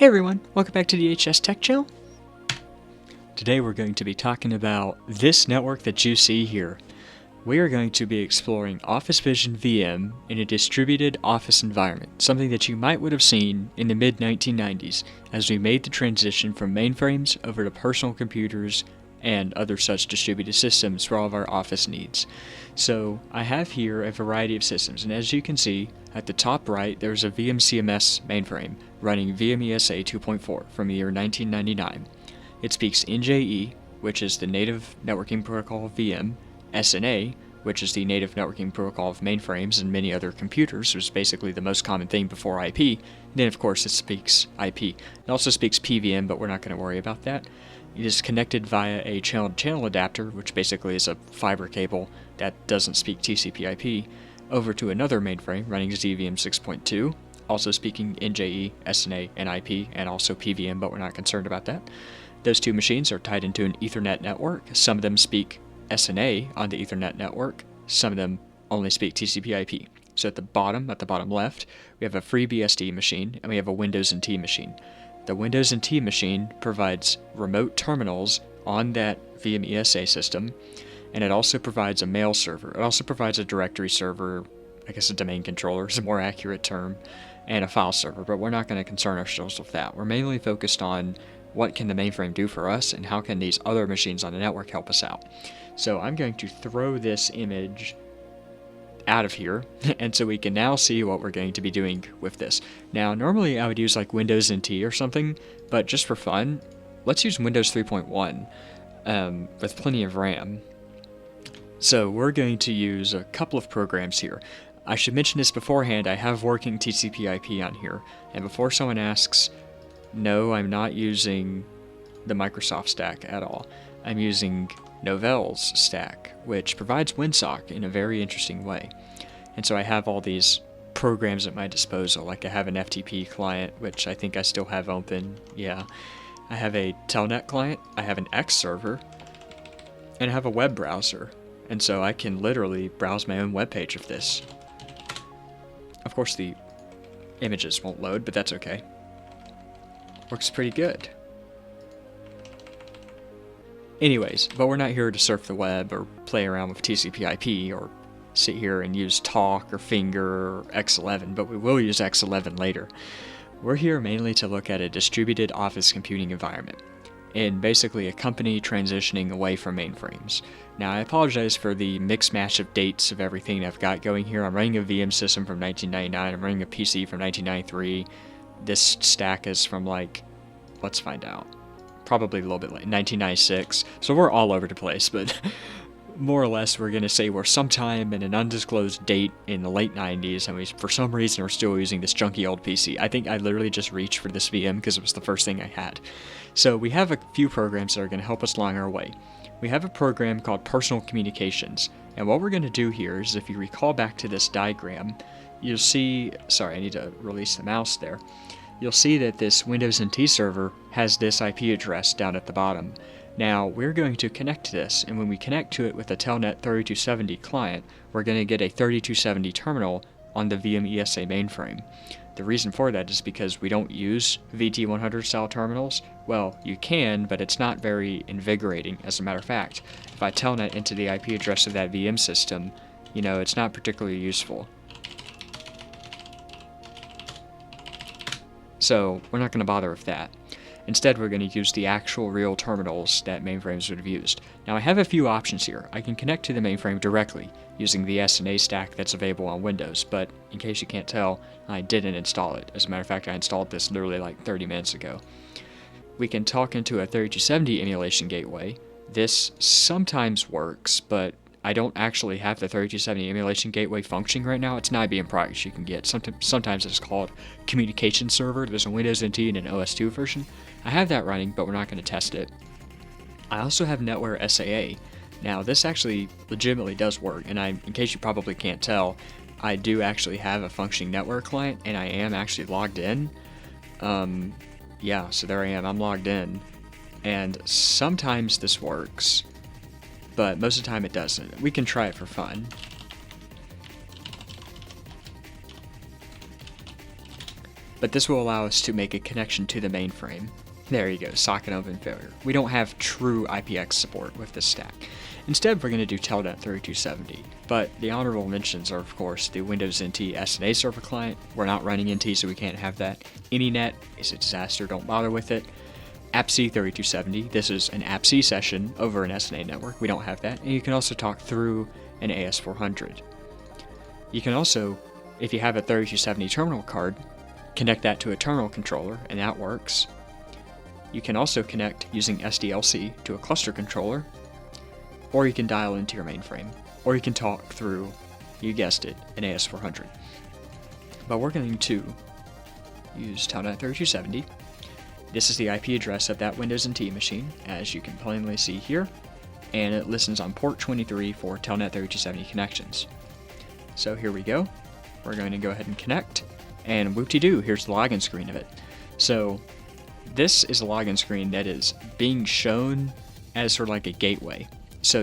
Hey everyone, welcome back to the HS Tech Channel. Today we're going to be talking about this network that you see here. We are going to be exploring OfficeVision VM in a distributed office environment, something that you might would have seen in the mid-1990s as we made the transition from mainframes over to personal computers and other such distributed systems for all of our office needs. So I have here a variety of systems, and as you can see at the top right there's a VMCMS mainframe running VMESA 2.4 from the year 1999. It speaks NJE, which is the native networking protocol of VM, SNA, which is the native networking protocol of mainframes and many other computers, which is basically the most common thing before IP. And then of course it speaks IP. It also speaks PVM, but we're not going to worry about that. It is connected via a channel-to-channel adapter, which basically is a fiber cable that doesn't speak TCP/IP, over to another mainframe running ZVM 6.2, also speaking NJE, SNA, and IP, and also PVM, but we're not concerned about that. Those two machines are tied into an Ethernet network. Some of them speak SNA on the Ethernet network. Some of them only speak TCP/IP. So at the bottom left, we have a FreeBSD machine, and we have a Windows NT machine. The Windows NT machine provides remote terminals on that VMESA system, and it also provides a mail server. It also provides a directory server, I guess a domain controller is a more accurate term, and a file server, but we're not going to concern ourselves with that. We're mainly focused on what can the mainframe do for us, and how can these other machines on the network help us out. So I'm going to throw this image out of here, and so we can now see what we're going to be doing with this. Now, normally I would use like Windows NT or something, but just for fun, let's use Windows 3.1 with plenty of RAM. So we're going to use a couple of programs here. I should mention this beforehand, I have working TCP/IP on here, and before someone asks, no, I'm not using the Microsoft stack at all. I'm using Novell's stack, which provides WinSock in a very interesting way. And so I have all these programs at my disposal, like I have an FTP client, which I think I still have open, yeah. I have a Telnet client, I have an X server, and I have a web browser. And so I can literally browse my own web page of this. Of course the images won't load, but that's okay. Works pretty good. Anyways, but we're not here to surf the web or play around with TCP/IP or sit here and use Talk or Finger or X11, but we will use X11 later. We're here mainly to look at a distributed office computing environment, and basically a company transitioning away from mainframes. Now I apologize for the mixed match of dates of everything I've got going here. I'm running a VM system from 1999, I'm running a PC from 1993. This stack is from like, let's find out, probably a little bit late, 1996. So we're all over the place, but more or less we're going to say we're sometime in an undisclosed date in the late 90s, and we, for some reason, we're still using this junky old PC. I think I literally just reached for this VM because it was the first thing I had. So we have a few programs that are going to help us along our way. We have a program called Personal Communications, and what we're going to do here is, if you recall back to this diagram, you'll see, sorry, I need to release the mouse there. You'll see that this Windows NT server has this IP address down at the bottom. Now, we're going to connect to this, and when we connect to it with a Telnet 3270 client, we're going to get a 3270 terminal on the VMESA mainframe. The reason for that is because we don't use VT100 style terminals. Well, you can, but it's not very invigorating. As a matter of fact, if I Telnet into the IP address of that VM system, you know, it's not particularly useful. So we're not going to bother with that. Instead, we're going to use the actual real terminals that mainframes would have used. Now I have a few options here. I can connect to the mainframe directly using the SNA stack that's available on Windows, but in case you can't tell, I didn't install it. As a matter of fact, I installed this literally like 30 minutes ago. We can talk into a 3270 emulation gateway. This sometimes works, but I don't actually have the 3270 emulation gateway functioning right now. It's an IBM product you can get. Sometimes it's called Communication Server. There's a Windows NT and an OS2 version. I have that running, but we're not going to test it. I also have NetWare SAA. Now this actually legitimately does work, and in case you probably can't tell, I do actually have a functioning NetWare client, and I am actually logged in. Yeah, so there I am, I'm logged in. And sometimes this works, but most of the time it doesn't. We can try it for fun. but this will allow us to make a connection to the mainframe. There you go, socket open failure. We don't have true IPX support with this stack. Instead, we're going to do Telnet 3270, but the honorable mentions are, of course, the Windows NT SNA server client. We're not running NT, so we can't have that. AnyNet is a disaster, don't bother with it. AppC 3270, this is an AppC session over an SNA network. We don't have that. And you can also talk through an AS400. You can also, if you have a 3270 terminal card, connect that to a terminal controller, and that works. You can also connect using SDLC to a cluster controller, or you can dial into your mainframe, or you can talk through, you guessed it, an AS400. But we're going to use Telnet 3270. This is the IP address of that Windows NT machine, as you can plainly see here, and it listens on port 23 for Telnet 3270 connections. So here we go. We're going to go ahead and connect, and whoop-de-doo, here's the login screen of it. So this is a login screen that is being shown as sort of like a gateway. So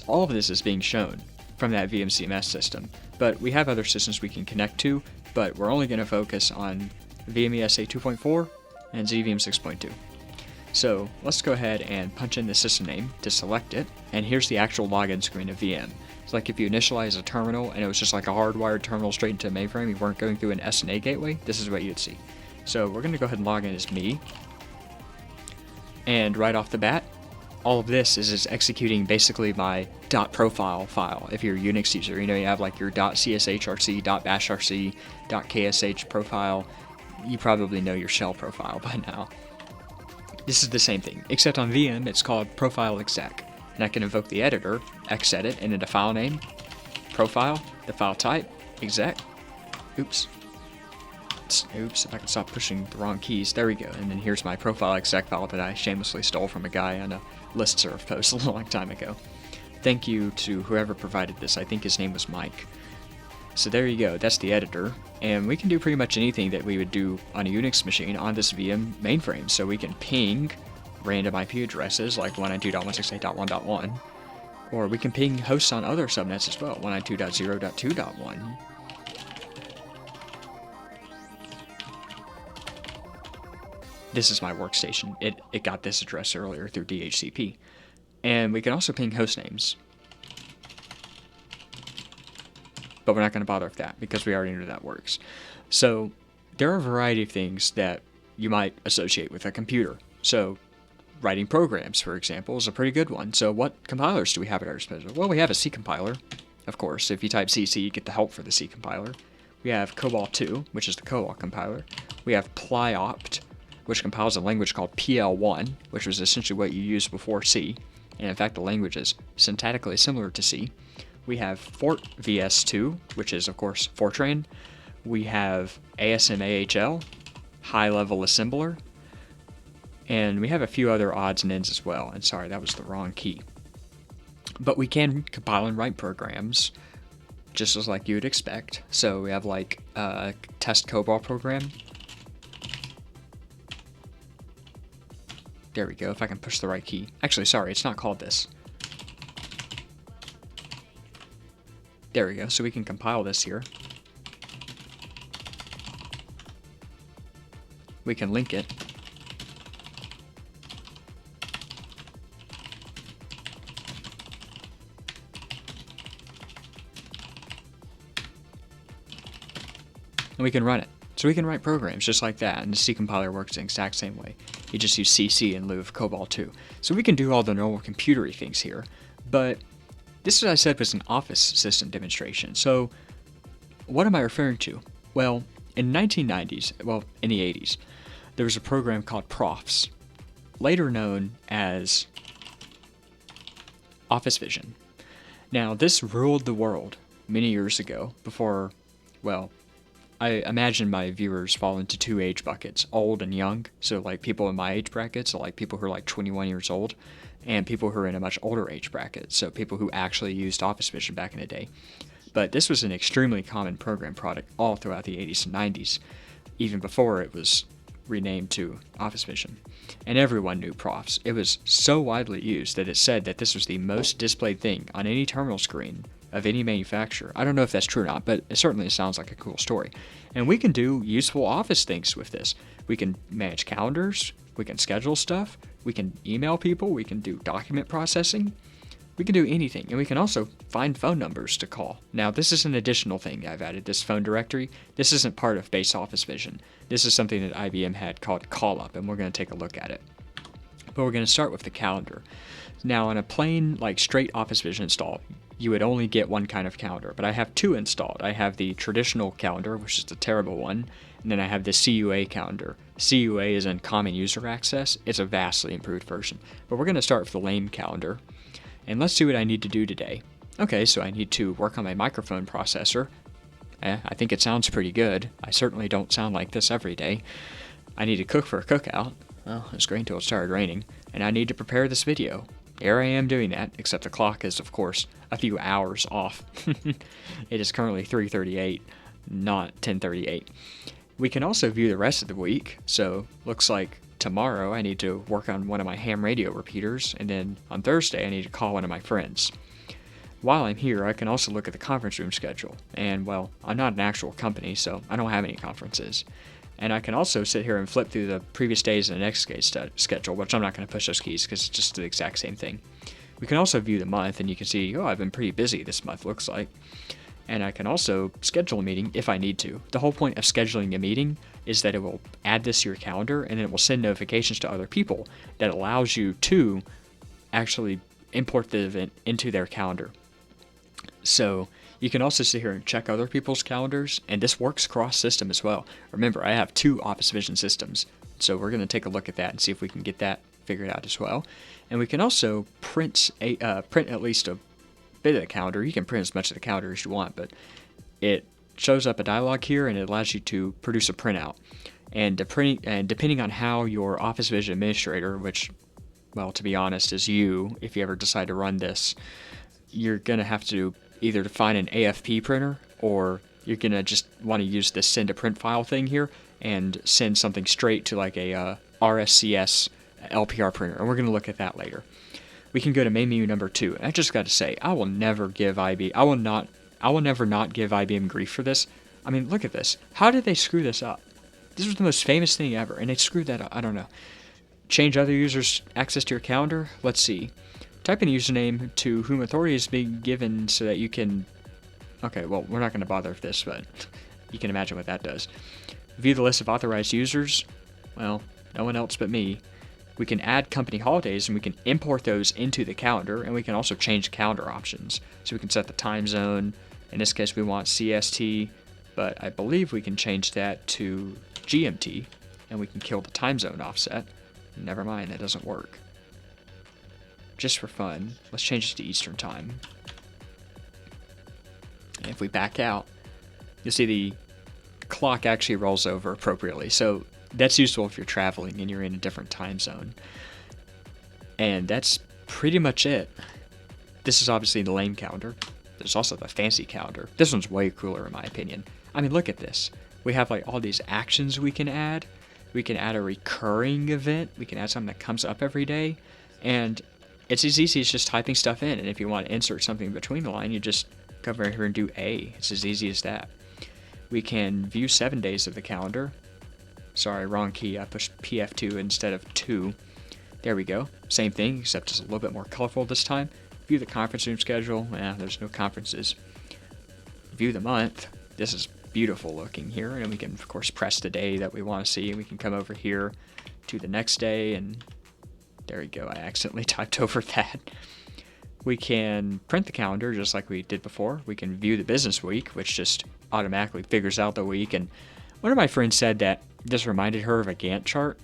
all of this is being shown from that VMCMS system, but we have other systems we can connect to, but we're only going to focus on VMESA 2.4 and ZVM 6.2. So let's go ahead and punch in the system name to select it, and here's the actual login screen of VM. It's like if you initialize a terminal and it was just like a hardwired terminal straight into a mainframe, you weren't going through an SNA gateway, this is what you'd see. So we're going to go ahead and log in as me, and right off the bat, all of this is executing basically my .profile file. If you're a Unix user, you have like your .cshrc, .bashrc, .ksh profile. You probably know your shell profile by now. This is the same thing, except on VM it's called profile exec. And I can invoke the editor, xedit, and then the file name, profile, the file type, exec. Oops, if I can stop pushing the wrong keys. There we go. And then here's my profile exec file that I shamelessly stole from a guy on a listserv post a long time ago. Thank you to whoever provided this. I think his name was Mike. So there you go. That's the editor. And we can do pretty much anything that we would do on a Unix machine on this VM mainframe. So we can ping random IP addresses like 192.168.1.1, or we can ping hosts on other subnets as well, 192.0.2.1. This is my workstation. It got this address earlier through DHCP. And we can also ping host names. But we're not going to bother with that because we already knew that works. So there are a variety of things that you might associate with a computer. So writing programs, for example, is a pretty good one. So what compilers do we have at our disposal? Well, we have a C compiler, of course. If you type CC, you get the help for the C compiler. We have COBOL 2, which is the COBOL compiler. We have plyopt, which compiles a language called PL1, which was essentially what you used before C. And in fact, the language is syntactically similar to C. We have FortVS2, which is, of course, Fortran. We have ASM-AHL, high-level assembler. And we have a few other odds and ends as well. And sorry, that was the wrong key. But we can compile and write programs, just as like you would expect. So we have like a test COBOL program. There we go, if I can push the right key. Actually, sorry, it's not called this. There we go, so we can compile this here. We can link it. And we can run it. So we can write programs just like that, and the C compiler works the exact same way. You just use CC in lieu of COBOL 2. So we can do all the normal computery things here, but this, as I said, was an Office system demonstration. So what am I referring to? Well, in the 1990s, well, in the 80s, there was a program called Profs, later known as OfficeVision. Now, this ruled the world many years ago before, well, I imagine my viewers fall into two age buckets, old and young. So like people in my age bracket, so like people who are like 21 years old, and people who are in a much older age bracket, so people who actually used OfficeVision back in the day. But this was an extremely common program product all throughout the 80s and 90s, even before it was renamed to OfficeVision. And everyone knew Profs. It was so widely used that it said that this was the most displayed thing on any terminal screen of any manufacturer. I don't know if that's true or not, but it certainly sounds like a cool story. And we can do useful office things with this. We can manage calendars, we can schedule stuff, we can email people, we can do document processing, we can do anything. And we can also find phone numbers to call. Now, this is an additional thing I've added, this phone directory. This isn't part of base OfficeVision. This is something that IBM had called CallUp, and we're going to take a look at it. But we're going to start with the calendar. Now, on a plain, straight OfficeVision install, you would only get one kind of calendar, but I have two installed. I have the traditional calendar, which is the terrible one, and then I have the CUA calendar. CUA is in common user access. It's a vastly improved version. But we're going to start with the lame calendar, and let's see what I need to do today. Okay, so I need to work on my microphone processor. I think it sounds pretty good. I certainly don't sound like this every day. I need to cook for a cookout. Well, it's great until it started raining. And I need to prepare this video. Here I am doing that, except the clock is, of course, a few hours off. It is currently 3:38, not 10:38. We can also view the rest of the week, so looks like tomorrow I need to work on one of my ham radio repeaters, and then on Thursday I need to call one of my friends. While I'm here, I can also look at the conference room schedule, and well, I'm not an actual company, so I don't have any conferences. And I can also sit here and flip through the previous days and the next day's schedule, which I'm not going to push those keys because it's just the exact same thing. We can also view the month, and you can see, oh, I've been pretty busy this month, looks like. And I can also schedule a meeting if I need to. The whole point of scheduling a meeting is that it will add this to your calendar, and then it will send notifications to other people that allows you to actually import the event into their calendar. So you can also sit here and check other people's calendars, and this works cross-system as well. Remember, I have two OfficeVision systems, so we're going to take a look at that and see if we can get that figured out as well. And we can also print at least a bit of the calendar. You can print as much of the calendar as you want, but it shows up a dialog here, and it allows you to produce a printout. And depending on how your OfficeVision administrator, which, well, to be honest, is you, if you ever decide to run this, you're going to have to either define an AFP printer, or you're going to just want to use this send a print file thing here and send something straight to like a RSCS LPR printer, and we're going to look at that later. We can go to main menu number 2, and I just got to say, I will never not give IBM grief for this. I mean, look at this. How did they screw this up? This was the most famous thing ever, and they screwed that up. I don't know. Change other users' access to your calendar? Let's see. Type in a username to whom authority is being given so that you can... Okay, well, we're not going to bother with this, but you can imagine what that does. View the list of authorized users. Well, no one else but me. We can add company holidays, and we can import those into the calendar, and we can also change calendar options. So we can set the time zone. In this case, we want CST, but I believe we can change that to GMT, and we can kill the time zone offset. Never mind, that doesn't work. Just for fun, let's change it to Eastern Time. And if we back out, you'll see the clock actually rolls over appropriately. So that's useful if you're traveling and you're in a different time zone. And that's pretty much it. This is obviously the lame calendar. There's also the fancy calendar. This one's way cooler in my opinion. I mean, look at this. We have like all these actions we can add. We can add a recurring event. We can add something that comes up every day. And it's as easy as just typing stuff in, and if you want to insert something between the line, you just come over here and do A. It's as easy as that. We can view 7 days of the calendar. Sorry, wrong key. I pushed PF2 instead of 2. There we go. Same thing, except it's a little bit more colorful this time. View the conference room schedule. There's no conferences. View the month. This is beautiful looking here, and we can, of course, press the day that we want to see, and we can come over here to the next day, and there we go. I accidentally typed over that. We can print the calendar just like we did before. We can view the business week, which just automatically figures out the week. And one of my friends said that this reminded her of a Gantt chart.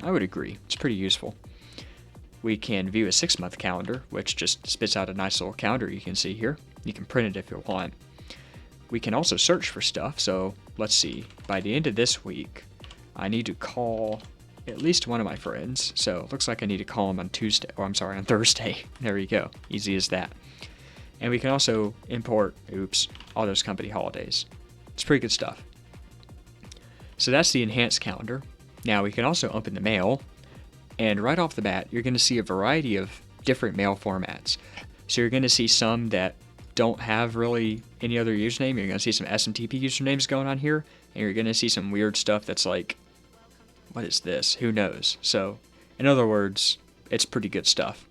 I would agree. It's pretty useful. We can view a 6-month calendar, which just spits out a nice little calendar you can see here. You can print it if you want. We can also search for stuff. So let's see. By the end of this week, I need to call at least one of my friends. So it looks like I need to call him on Thursday. There you go. Easy as that. And we can also import, all those company holidays. It's pretty good stuff. So that's the enhanced calendar. Now we can also open the mail, and right off the bat, you're going to see a variety of different mail formats. So you're going to see some that don't have really any other username. You're going to see some SMTP usernames going on here, and you're going to see some weird stuff that's like, what is this? Who knows? So, in other words, it's pretty good stuff.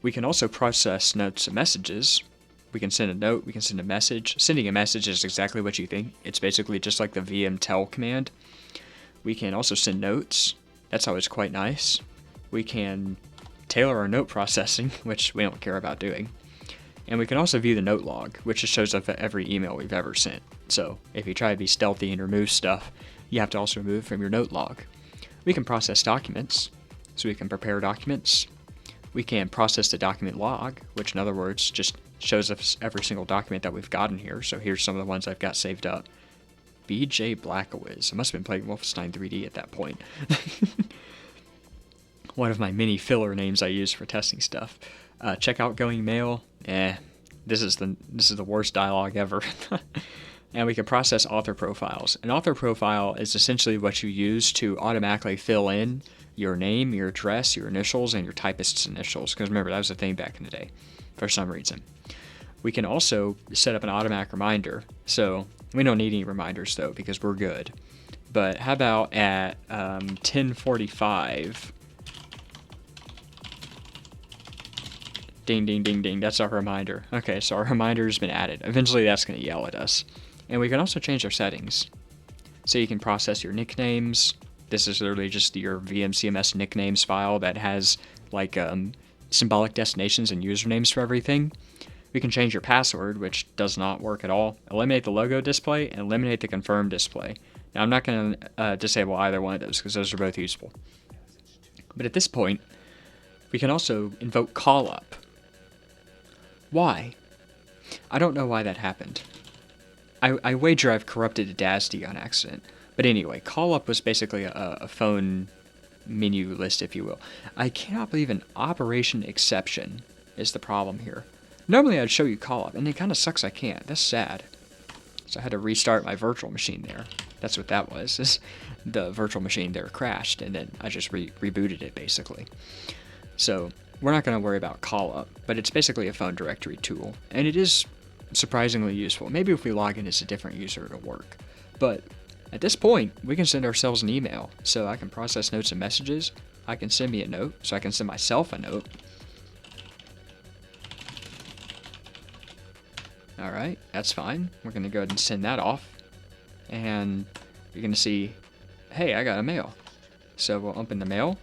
We can also process notes and messages. We can send a note, we can send a message. Sending a message is exactly what you think. It's basically just like the VM tel command. We can also send notes. That's always quite nice. We can tailor our note processing, which we don't care about doing. And we can also view the note log, which just shows up every email we've ever sent. So if you try to be stealthy and remove stuff, you have to also remove it from your note log. We can process documents, so we can prepare documents. We can process the document log, which in other words just shows us every single document that we've got in here. So here's some of the ones I've got saved up. BJ Blackawiz. I must have been playing Wolfenstein 3D at that point. One of my many filler names I use for testing stuff. Check outgoing mail. This is the worst dialogue ever. And we can process author profiles. An author profile is essentially what you use to automatically fill in your name, your address, your initials, and your typist's initials. Because remember, that was a thing back in the day, for some reason. We can also set up an automatic reminder. So we don't need any reminders though, because we're good. But how about at 10:45? Ding, ding, ding, ding. That's our reminder. Okay, so our reminder's been added. Eventually that's going to yell at us. And we can also change our settings. So you can process your nicknames. This is literally just your VMCMS nicknames file that has like symbolic destinations and usernames for everything. We can change your password, which does not work at all. Eliminate the logo display and eliminate the confirm display. Now I'm not going to disable either one of those because those are both useful. But at this point, we can also invoke CallUp. Why? I don't know why that happened. I wager I've corrupted a DASD on accident. But anyway, CallUp was basically a phone menu list, if you will. I cannot believe an operation exception is the problem here. Normally I'd show you CallUp, and it kind of sucks I can't. That's sad. So I had to restart my virtual machine there. That's what that was. Is the virtual machine there crashed, and then I just rebooted it, basically. So we're not going to worry about CallUp, but it's basically a phone directory tool, and it is surprisingly useful. Maybe if we log in as a different user, it'll work. But at this point, we can send ourselves an email. So I can process notes and messages. I can send me a note, so I can send myself a note. Alright, that's fine. We're going to go ahead and send that off. And you're going to see, hey, I got a mail. So we'll open the mail.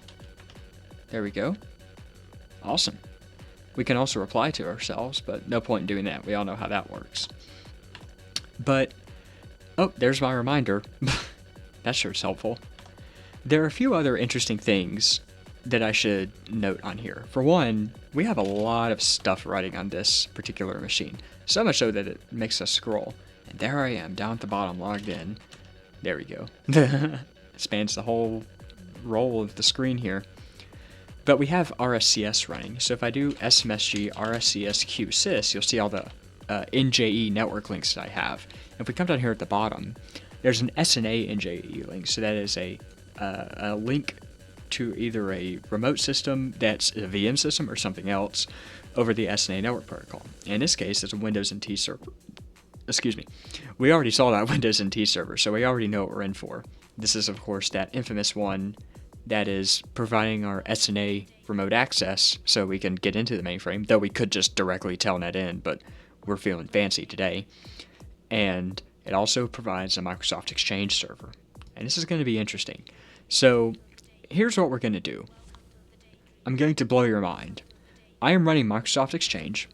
There we go. Awesome. We can also reply to ourselves, but no point in doing that. We all know how that works. But, oh, there's my reminder. That sure is helpful. There are a few other interesting things that I should note on here. For one, we have a lot of stuff running on this particular machine. So much so that it makes us scroll. And there I am, down at the bottom, logged in. There we go. It spans the whole roll of the screen here. But we have RSCS running. So if I do smsg rscs qsys, you'll see all the NJE network links that I have. If we come down here at the bottom, there's an SNA NJE link. So that is a link to either a remote system that's a VM system or something else over the SNA network protocol. In this case, it's a Windows NT server. Excuse me. We already saw that Windows NT server, so we already know what we're in for. This is, of course, that infamous one that is providing our SNA remote access so we can get into the mainframe, though we could just directly telnet in, but we're feeling fancy today. And it also provides a Microsoft Exchange server. And this is going to be interesting. So here's what we're going to do. I'm going to blow your mind. I am running Microsoft Exchange,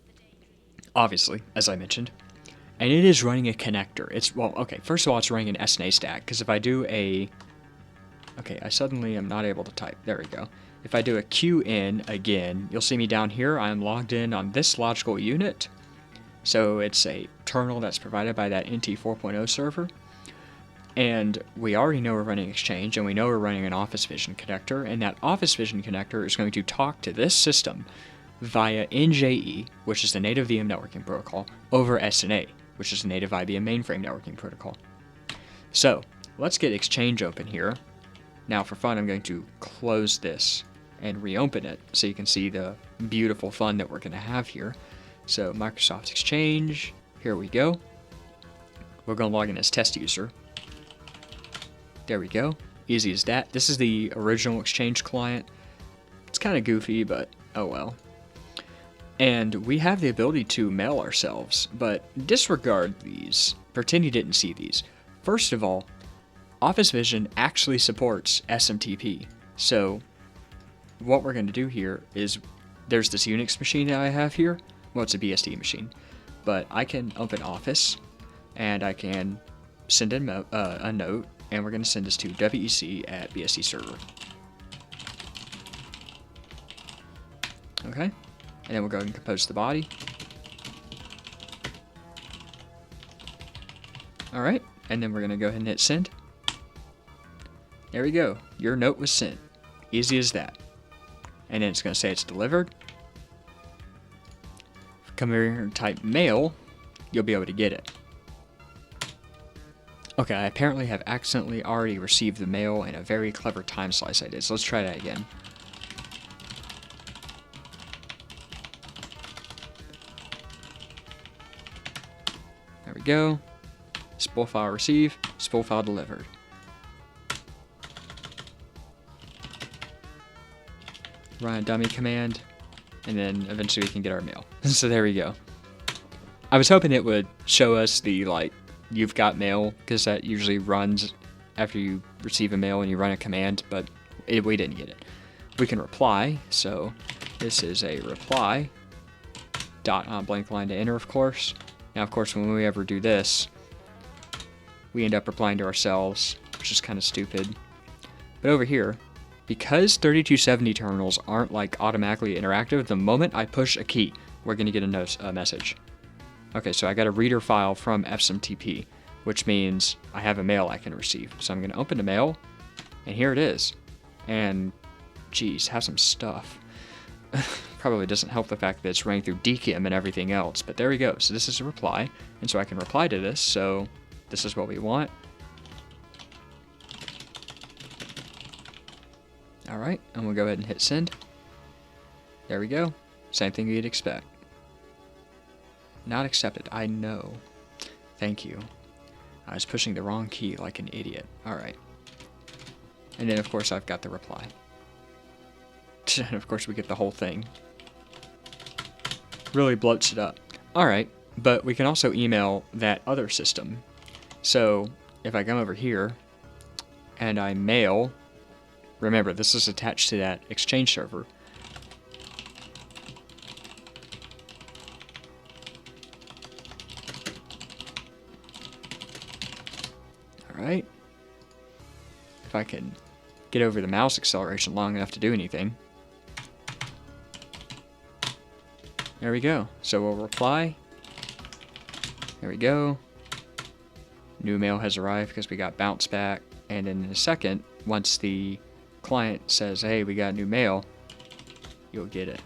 obviously, as I mentioned, and it is running a connector. First of all, it's running an SNA stack, because if I do a... Okay, I suddenly am not able to type. There we go. If I do a QN again, you'll see me down here. I'm logged in on this logical unit. So it's a terminal that's provided by that NT 4.0 server. And we already know we're running Exchange, and we know we're running an OfficeVision connector, and that OfficeVision connector is going to talk to this system via NJE, which is the native VM networking protocol, over SNA, which is the native IBM mainframe networking protocol. So let's get Exchange open here. Now for fun, I'm going to close this and reopen it so you can see the beautiful fun that we're going to have here. So Microsoft Exchange, here we go. We're going to log in as test user. There we go. Easy as that. This is the original Exchange client. It's kind of goofy, but oh well. And we have the ability to mail ourselves, but disregard these. Pretend you didn't see these. First of all, OfficeVision actually supports SMTP. So what we're going to do here is, there's this Unix machine that I have here. Well, it's a BSD machine. But I can open Office, and I can send in a note, and we're going to send this to WEC@BSD server. Okay, and then we'll go ahead and compose the body. Alright, and then we're going to go ahead and hit send. There we go, your note was sent. Easy as that. And then it's going to say it's delivered. Come over here and type mail, you'll be able to get it. Okay, I apparently have accidentally already received the mail in a very clever time slice I did, so let's try that again. There we go. Spool file received, spool file delivered. Run a dummy command, and then eventually we can get our mail. So there we go. I was hoping it would show us the, like, you've got mail, because that usually runs after you receive a mail and you run a command, but we didn't get it. We can reply, so this is a reply. Dot on blank line to enter, of course. Now, of course, when we ever do this, we end up replying to ourselves, which is kind of stupid. But over here, because 3270 terminals aren't like automatically interactive, the moment I push a key, we're going to get a message. Okay, so I got a reader file from SMTP, which means I have a mail I can receive. So I'm going to open the mail, and here it is. And, geez, has some stuff. Probably doesn't help the fact that it's running through DKIM and everything else, but there we go. So this is a reply, and so I can reply to this, so this is what we want. Alright, and we'll go ahead and hit send. There we go. Same thing you'd expect. Not accepted. I know. Thank you. I was pushing the wrong key like an idiot. Alright. And then, of course, I've got the reply. And, of course, we get the whole thing. Really bloats it up. Alright, but we can also email that other system. So, if I come over here, and I mail... Remember, this is attached to that Exchange server. Alright. If I can get over the mouse acceleration long enough to do anything. There we go. So we'll reply. There we go. New mail has arrived because we got bounce back. And in a second, once the client says, hey, we got new mail, you'll get it.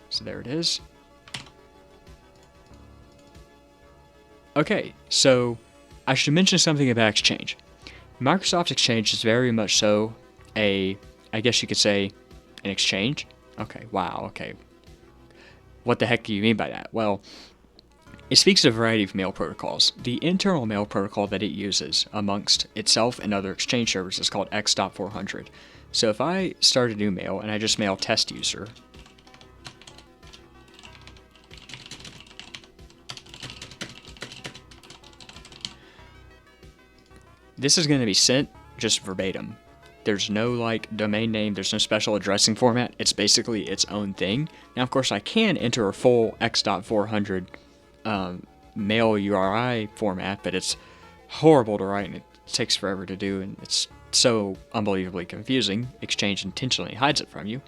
So there it is. Okay, so I should mention something about Exchange. Microsoft Exchange is very much so I guess you could say, an exchange. Okay, wow, okay. What the heck do you mean by that? Well, it speaks to a variety of mail protocols. The internal mail protocol that it uses amongst itself and other Exchange servers is called X.400. So if I start a new mail and I just mail test user, this is going to be sent just verbatim. There's no like domain name, there's no special addressing format. It's basically its own thing. Now, of course, I can enter a full X.400 mail URI format, but it's horrible to write and it takes forever to do, and it's so unbelievably confusing. Exchange intentionally hides it from you.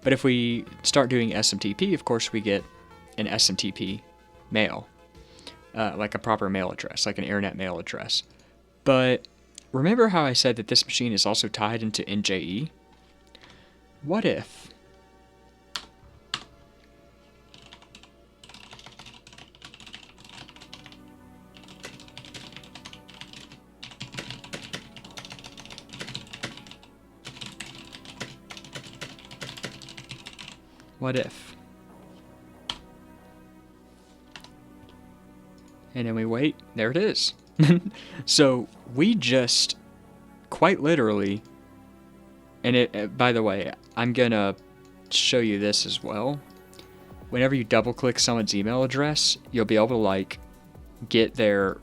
But if we start doing SMTP, of course we get an SMTP mail, like a proper mail address, like an internet mail address. But remember how I said that this machine is also tied into NJE? What if And then we wait. There it is. So we just quite literally, and by the way, I'm gonna show you this as well. Whenever you double click someone's email address, you'll be able to like get their,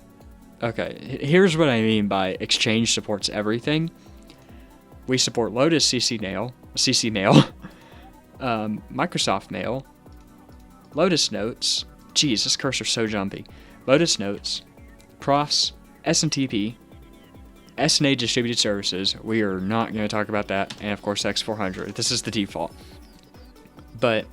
okay, here's what I mean by Exchange supports everything. We support Lotus CC Mail, Microsoft Mail, Lotus Notes, geez, this cursor's so jumpy, Lotus Notes, Profs, SMTP, SNA Distributed Services, we are not going to talk about that, and of course X400, this is the default. But,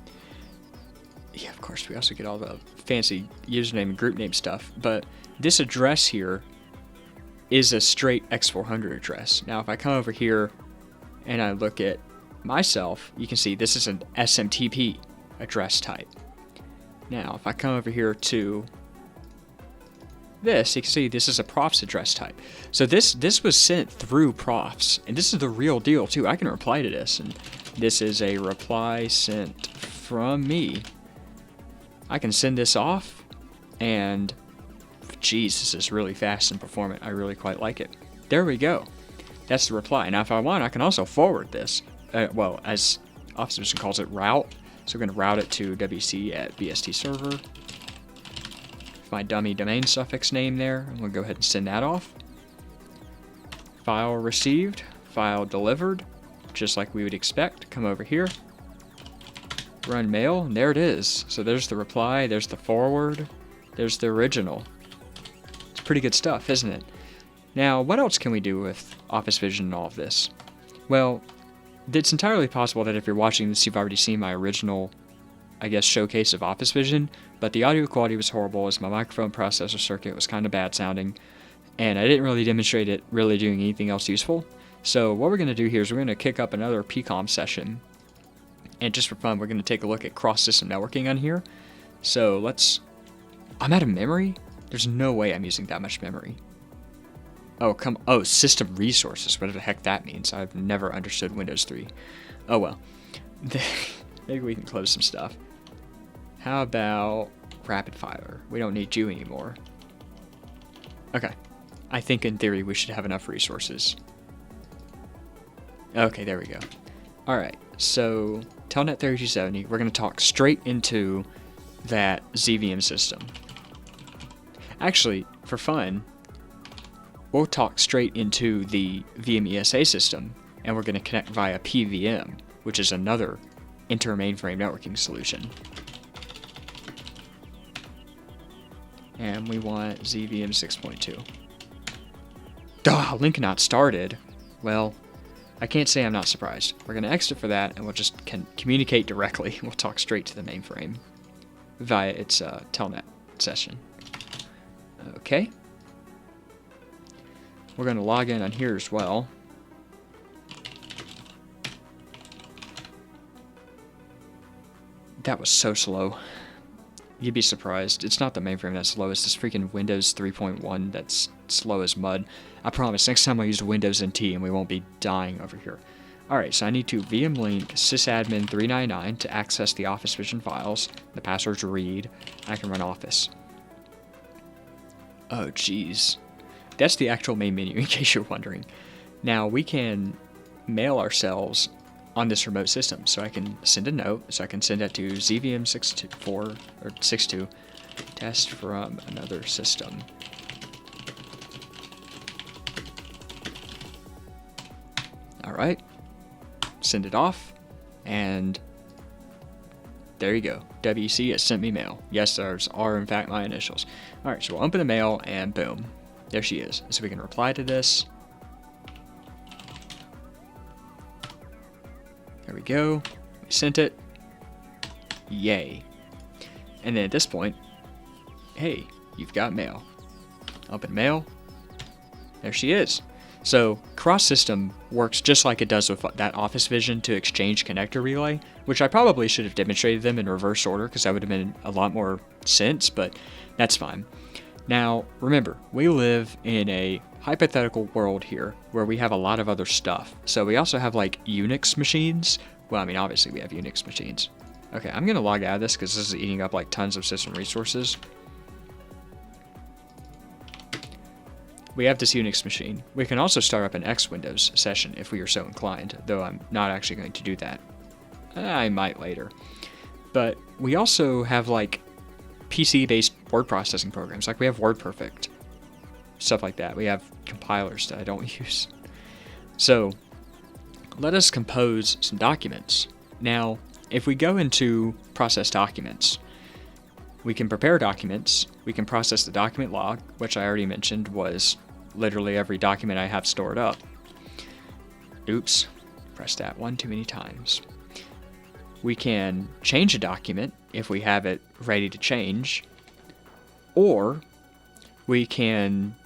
yeah, of course, we also get all the fancy username and group name stuff, but this address here is a straight X400 address. Now, if I come over here and I look at myself, you can see this is an SMTP address type. Now, if I come over here to this, you can see this is a Profs address type. So this was sent through Profs, and this is the real deal too. I can reply to this, and this is a reply sent from me. I can send this off, and geez, this is really fast and performant. I really quite like it. There we go. That's the reply. Now, if I want, I can also forward this. Well, as OfficeVision calls it, route. So we're going to route it to WC at BST server. My dummy domain suffix name there. I'm going to go ahead and send that off. File received, file delivered, just like we would expect. Come over here. Run mail, and there it is. So there's the reply, there's the forward, there's the original. It's pretty good stuff, isn't it? Now, what else can we do with OfficeVision and all of this? Well, it's entirely possible that if you're watching this, you've already seen my original, I guess, showcase of OfficeVision, but the audio quality was horrible as my microphone processor circuit was kind of bad sounding, and I didn't really demonstrate it really doing anything else useful. So what we're going to do here is we're going to kick up another PCOM session, and just for fun, we're going to take a look at cross-system networking on here. So I'm out of memory? There's no way I'm using that much memory. Oh, system resources, whatever the heck that means. I've never understood Windows 3. Oh well. Maybe we can close some stuff. How about rapid fire? We don't need you anymore. Okay. I think in theory we should have enough resources. Okay, there we go. Alright, so Telnet 3270, we're going to talk straight into that ZVM system. Actually, for fun, we'll talk straight into the VM-ESA system, and we're going to connect via PVM, which is another inter-mainframe networking solution. And we want ZVM 6.2. Link not started. Well, I can't say I'm not surprised. We're going to exit for that, and we'll just communicate directly. We'll talk straight to the mainframe via its telnet session. Okay. We're going to log in on here as well. That was so slow. You'd be surprised. It's not the mainframe that's slow, it's this freaking Windows 3.1 that's slow as mud. I promise, next time I use Windows NT and we won't be dying over here. Alright, so I need to VM link sysadmin 399 to access the OfficeVision files. The password's read. I can run Office. Oh, jeez. That's the actual main menu, in case you're wondering. Now, we can mail ourselves on this remote system. So I can send a note. So I can send that to ZVM62 test from another system. Alright. Send it off. And there you go. WC has sent me mail. Yes, those are in fact my initials. Alright, so we'll open the mail and boom. There she is. So we can reply to this. There we go. We sent it. Yay. And then at this point, hey, you've got mail. Open mail. There she is. So cross-system works just like it does with that OfficeVision to Exchange connector relay, which I probably should have demonstrated them in reverse order because that would have been a lot more sense, but that's fine. Now, remember, we live in a hypothetical world here where we have a lot of other stuff. So we also have like Unix machines. Well, I mean, obviously we have Unix machines. Okay, I'm going to log out of this because this is eating up like tons of system resources. we have this Unix machine. We can also start up an X Windows session if we are so inclined, though I'm not actually going to do that. I might later. But we also have like PC-based word processing programs, like we have WordPerfect, stuff like that. We have compilers that I don't use. So let us compose some documents. Now, if we go into process documents, we can prepare documents, we can process the document log, which I already mentioned was literally every document I have stored up. Oops, pressed that one too many times. We can change a document if we have it ready to change, or we can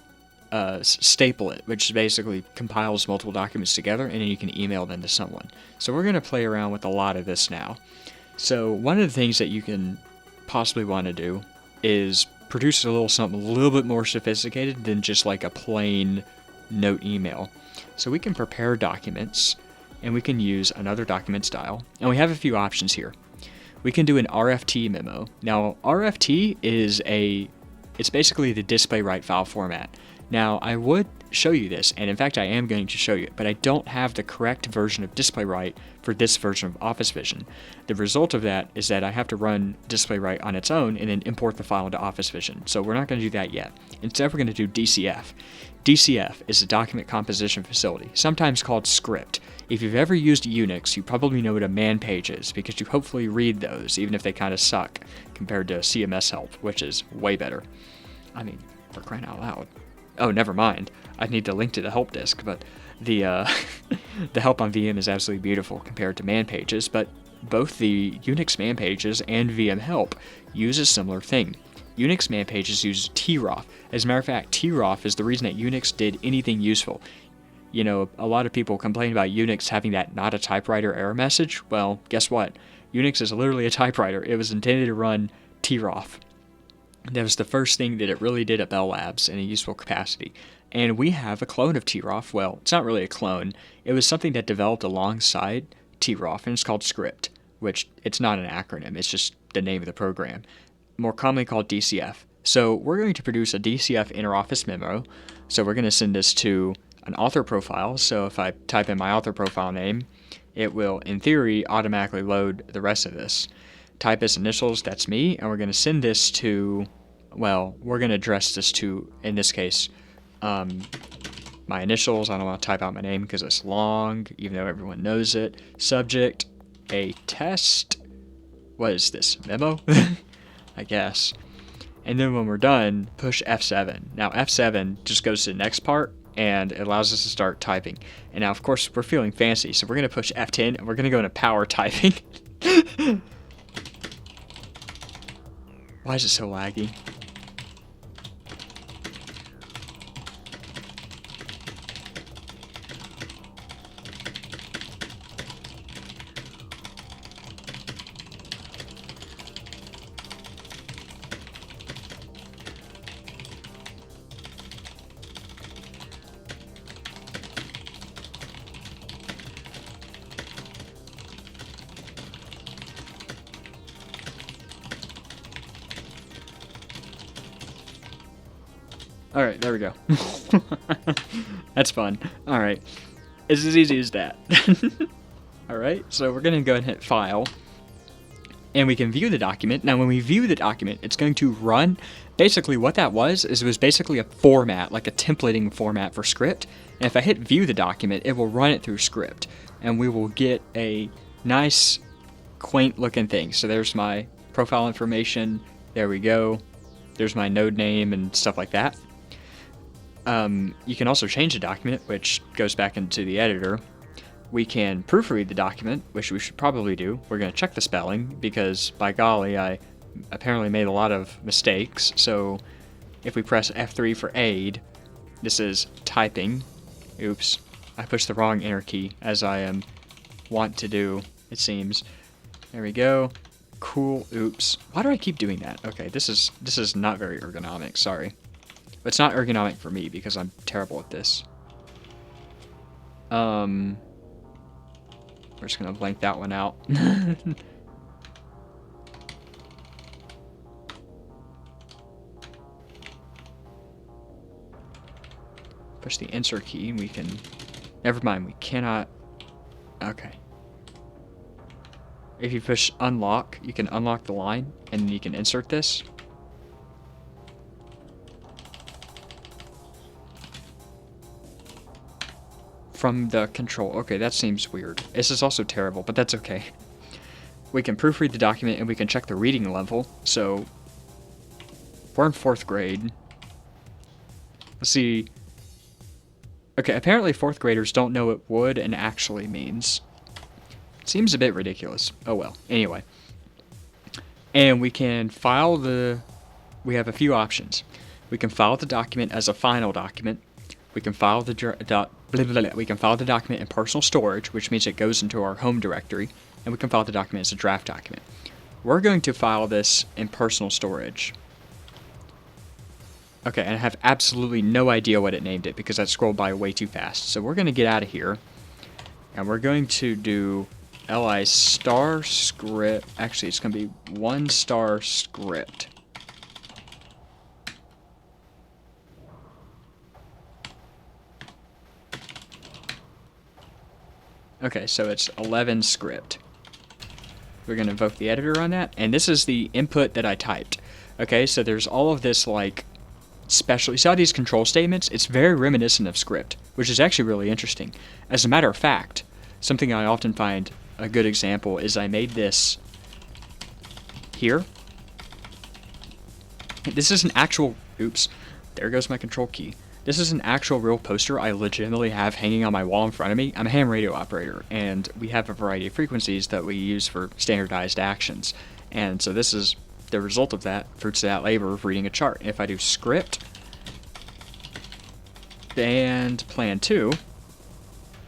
staple it, which basically compiles multiple documents together and then you can email them to someone. So we're going to play around with a lot of this now. So one of the things that you can possibly want to do is produce a little something a little bit more sophisticated than just like a plain note email. So we can prepare documents and we can use another document style, and we have a few options here. We can do an RFT memo. Now RFT is it's basically the DisplayWrite file format. Now, I would show you this, and in fact I am going to show you, but I don't have the correct version of DisplayWrite for this version of OfficeVision. The result of that is that I have to run DisplayWrite on its own and then import the file into OfficeVision. So we're not going to do that yet. Instead, we're going to do DCF. DCF is a document composition facility, sometimes called script. If you've ever used Unix, you probably know what a man page is, because you hopefully read those, even if they kind of suck compared to CMS help, which is way better. I mean, for crying out loud. Oh, never mind. I need to link to the help disk, but the the help on VM is absolutely beautiful compared to man pages, but both the Unix man pages and VM help use a similar thing. Unix man pages use troff. As a matter of fact, troff is the reason that Unix did anything useful. You know, a lot of people complain about Unix having that not a typewriter error message. Well, guess what? Unix is literally a typewriter. It was intended to run troff. That was the first thing that it really did at Bell Labs in a useful capacity. And we have a clone of troff. Well, it's not really a clone. It was something that developed alongside troff, and it's called script, which it's not an acronym. It's just the name of the program, more commonly called DCF. So we're going to produce a DCF interoffice memo. So we're going to send this to an author profile. So if I type in my author profile name, it will, in theory, automatically load the rest of this. Type as initials, that's me, and we're going to send this to, well, we're going to address this to, in this case, my initials. I don't want to type out my name because it's long, even though everyone knows it. Subject, a test. What is this, memo? I guess. And then when we're done, push F7. Now F7 just goes to the next part, and it allows us to start typing. And now, of course, we're feeling fancy, so we're going to push F10, and we're going to go into power typing. Why is it so laggy? Alright, there we go. That's fun. Alright. It's as easy as that. Alright, so we're going to go ahead and hit File. And we can view the document. Now, when we view the document, it's going to run. Basically, what that was, is it was basically a format, like a templating format for script. And if I hit View the document, it will run it through script. And we will get a nice, quaint-looking thing. So there's my profile information. There we go. There's my node name and stuff like that. You can also change the document, which goes back into the editor. We can proofread the document, which we should probably do. We're going to check the spelling, because by golly, I apparently made a lot of mistakes. So if we press F3 for aid, this is typing. Oops, I pushed the wrong enter key, as I am wont to do, it seems. There we go. Cool. Oops. Why do I keep doing that? Okay, this is not very ergonomic, sorry. But it's not ergonomic for me because I'm terrible at this. We're just gonna blank that one out. push the insert key, and we can, never mind, we cannot, okay. If you push unlock, you can unlock the line, and you can insert this. From the control. Okay, that seems weird. This is also terrible, but that's okay. We can proofread the document, and we can check the reading level. So, we're in 4th grade. Let's see. Okay, apparently 4th graders don't know what would and actually means. Seems a bit ridiculous. Oh well. Anyway. And we can file the... We have a few options. We can file the document as a final document. We can file the we can file the document in personal storage, which means it goes into our home directory, and we can file the document as a draft document. We're going to file this in personal storage. Okay, and I have absolutely no idea what it named it because I scrolled by way too fast. So we're going to get out of here, and we're going to do li star script. Actually, it's going to be 1 star script. Okay, so it's 11 script. We're going to invoke the editor on that, and this is the input that I typed. Okay, so there's all of this, like, special... You saw these control statements? It's very reminiscent of script, which is actually really interesting. As a matter of fact, something I often find a good example is I made this here. This is an actual... Oops, there goes my control key. This is an actual real poster I legitimately have hanging on my wall in front of me. I'm a ham radio operator, and we have a variety of frequencies that we use for standardized actions. And so this is the result of that, fruits of that labor of reading a chart. If I do script and plan 2,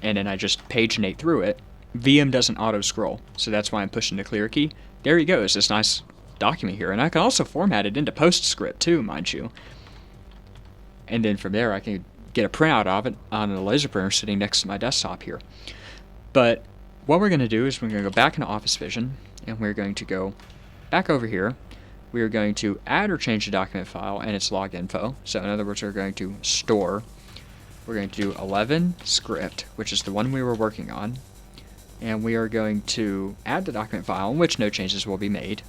and then I just paginate through it, VM doesn't auto-scroll. So that's why I'm pushing the clear key. There you go, it's this nice document here. And I can also format it into PostScript too, mind you. And then from there, I can get a printout of it on a laser printer sitting next to my desktop here. But what we're going to do is we're going to go back into OfficeVision, and we're going to go back over here. We are going to add or change the document file and its log info. So in other words, we're going to store. We're going to do 11 script, which is the one we were working on. And we are going to add the document file in which no changes will be made.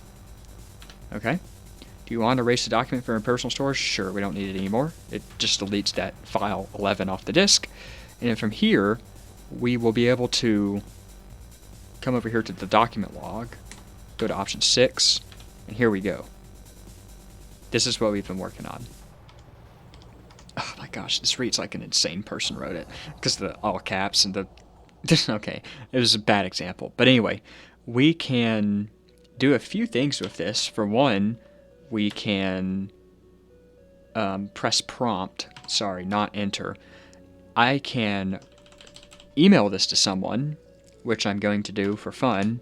Okay. Do you want to erase the document from your personal storage? Sure, we don't need it anymore. It just deletes that file 11 off the disk. And then from here, we will be able to come over here to the document log, go to option 6, and here we go. This is what we've been working on. Oh my gosh, this reads like an insane person wrote it, because the all caps and the... Okay, it was a bad example. But anyway, we can do a few things with this. For one, we can press prompt, sorry, not enter. I can email this to someone, which I'm going to do for fun,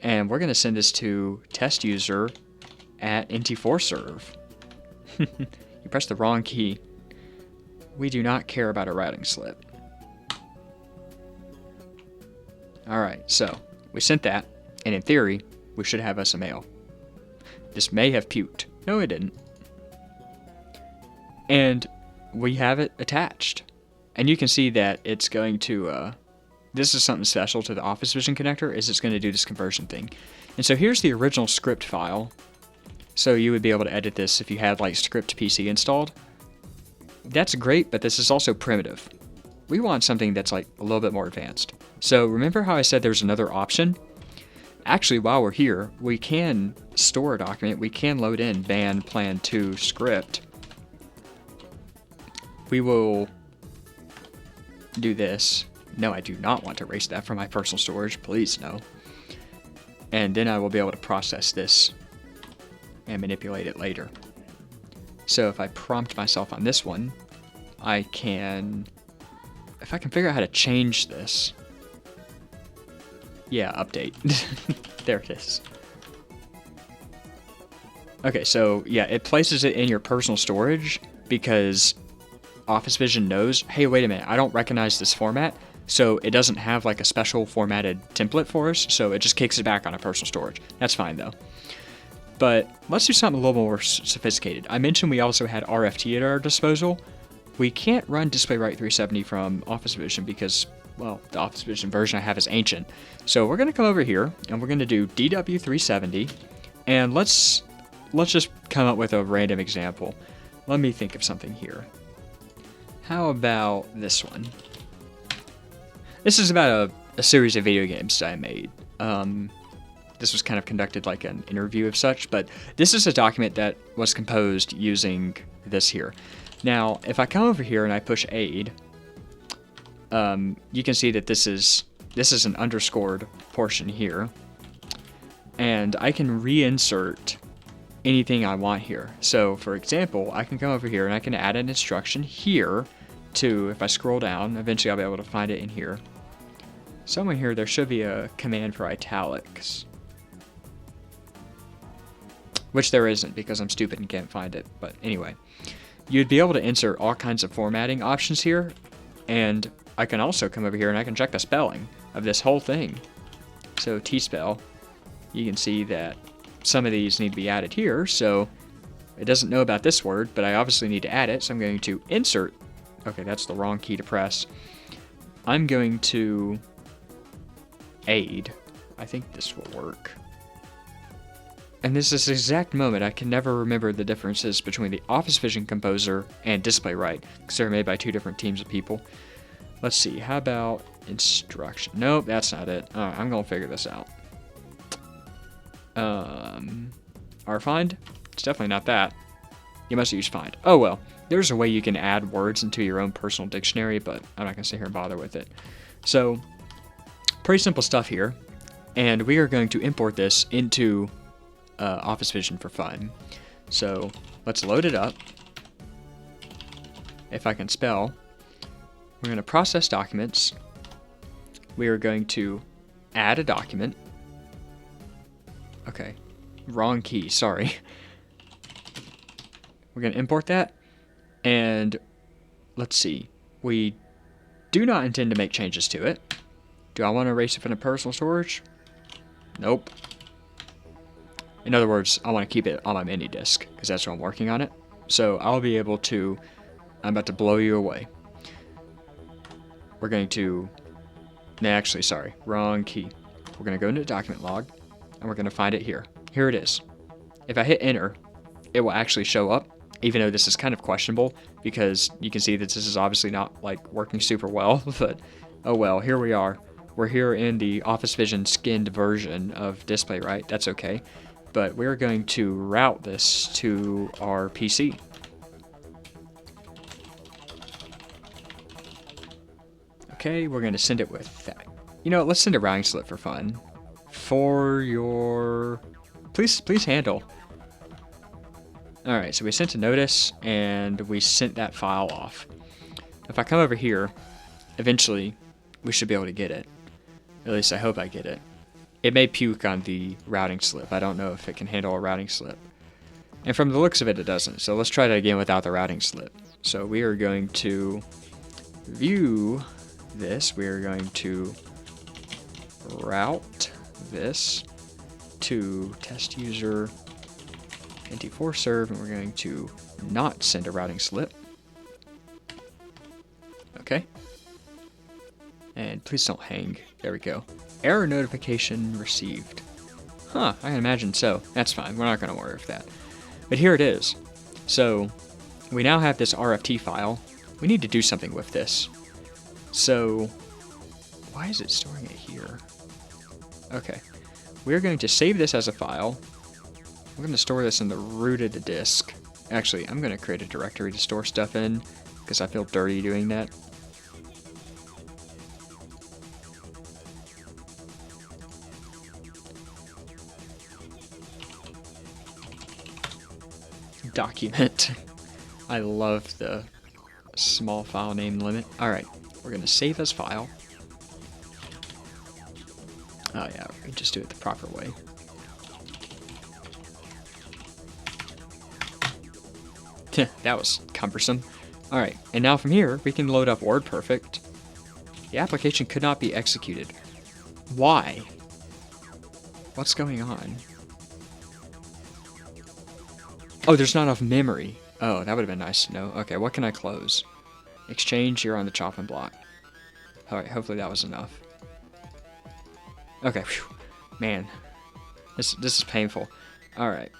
and we're going to send this to testuser@nt4serve. You pressed the wrong key. We do not care about a routing slip. Alright, so we sent that, and in theory, we should have us a mail. This may have puked. No, it didn't. And we have it attached. And you can see that it's going to, this is something special to the OfficeVision connector, is it's going to do this conversion thing. And so here's the original script file. So you would be able to edit this if you had like script PC installed. That's great, but this is also primitive. We want something that's like a little bit more advanced. So remember how I said there's another option? Actually, while we're here, we can store a document. We can load in ban plan 2 script. We will do this. No, I do not want to erase that from my personal storage. Please, no. And then I will be able to process this and manipulate it later. So if I prompt myself on this one, I can... If I can figure out how to change this... Yeah, update. There it is. Okay, so yeah, it places it in your personal storage because OfficeVision knows, hey, wait a minute, I don't recognize this format, so it doesn't have like a special formatted template for us, so it just kicks it back on a personal storage. That's fine though. But let's do something a little more sophisticated. I mentioned we also had RFT at our disposal. we can't run DisplayWrite 370 from OfficeVision because, well, the OfficeVision version I have is ancient. So we're going to come over here and we're going to do DW370, and let's just come up with a random example. Let me think of something here. How about this one? This is about a series of video games that I made. This was kind of conducted like an interview of such, but this is a document that was composed using this here. Now, if I come over here and I push aid, you can see that this is an underscored portion here, and I can reinsert anything I want here. So, for example, I can come over here and I can add an instruction here to, if I scroll down, eventually I'll be able to find it in here. Somewhere here there should be a command for italics, which there isn't because I'm stupid and can't find it. But anyway, you'd be able to insert all kinds of formatting options here, and I can also come over here and I can check the spelling of this whole thing. So T-spell, you can see that some of these need to be added here, so it doesn't know about this word, but I obviously need to add it, so I'm going to insert. Okay, that's the wrong key to press. I'm going to aid. I think this will work. And this is the exact moment I can never remember the differences between the OfficeVision Composer and DisplayWrite, because they're made by two different teams of people. Let's see, how about instruction? Nope, that's not it. Alright, I'm gonna figure this out. Find? It's definitely not that. You must use find. Oh well, there's a way you can add words into your own personal dictionary, but I'm not gonna sit here and bother with it. So, pretty simple stuff here, and we are going to import this into OfficeVision for fun. So let's load it up. If I can spell, we're going to process documents. We are going to add a document. Okay, wrong key, sorry. We're going to import that, and let's see. We do not intend to make changes to it. Do I want to erase it from the personal storage? Nope. In other words, I want to keep it on my mini disk because that's what I'm working on it. So I'll be able to, I'm about to blow you away. We're going to, no, actually, sorry, wrong key. We're going to go into document log and we're going to find it here. Here it is. If I hit enter, it will actually show up, even though this is kind of questionable because you can see that this is obviously not like working super well, but oh well, here we are. We're here in the OfficeVision skinned version of DisplayWrite. That's okay. But we're going to route this to our PC. Okay, we're going to send it with that. You know, let's send a routing slip for fun. For your... Please handle. Alright, so we sent a notice, and we sent that file off. If I come over here, eventually, we should be able to get it. At least I hope I get it. It may puke on the routing slip. I don't know if it can handle a routing slip. And from the looks of it, it doesn't. So let's try that again without the routing slip. So we are going to view this. We are going to route this to test user NT4 serve, and we're going to not send a routing slip. Okay. And please don't hang. There we go. Error notification received. Huh, I can imagine so. That's fine. We're not going to worry with that. But here it is. So, we now have this RFT file. We need to do something with this. So, why is it storing it here? Okay. We're going to save this as a file. We're going to store this in the root of the disk. Actually, I'm going to create a directory to store stuff in, because I feel dirty doing that. Document. I love the small file name limit. Alright, we're going to save as file. Oh yeah, we just do it the proper way. That was cumbersome. Alright, and now from here, we can load up WordPerfect. The application could not be executed. Why? What's going on? Oh, there's not enough memory. Oh, that would have been nice to know. Okay, what can I close? Exchange here on the chopping block. Alright, hopefully that was enough. Okay, whew. Man. This is painful. Alright.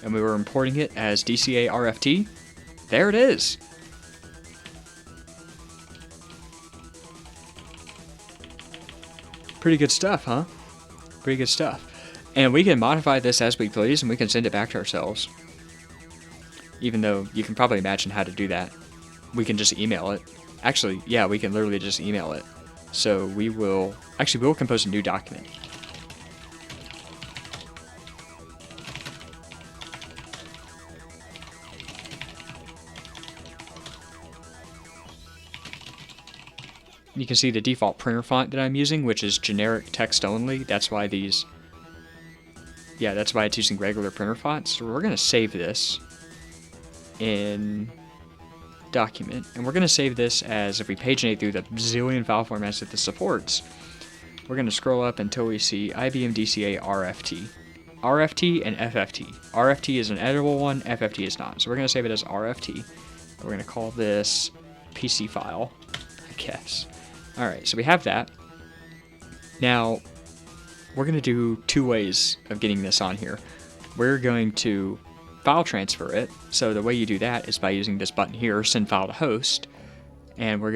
And we were importing it as DCA RFT. There it is. Pretty good stuff, huh? Pretty good stuff. And we can modify this as we please, and we can send it back to ourselves. Even though you can probably imagine how to do that. We can just email it. Actually, yeah, we can literally just email it. So we will... Actually, we will compose a new document. You can see the default printer font that I'm using, which is generic text only. That's why these... Yeah, that's why it's using regular printer fonts. So we're going to save this in document. And we're going to save this as, if we paginate through the zillion file formats that this supports, we're going to scroll up until we see IBM DCA RFT. RFT and FFT. RFT is an editable one, FFT is not. So we're going to save it as RFT. We're going to call this PC file, I guess. Alright, so we have that. Now, we're going to do two ways of getting this on here. We're going to file transfer it. So the way you do that is by using this button here, send file to host. And we're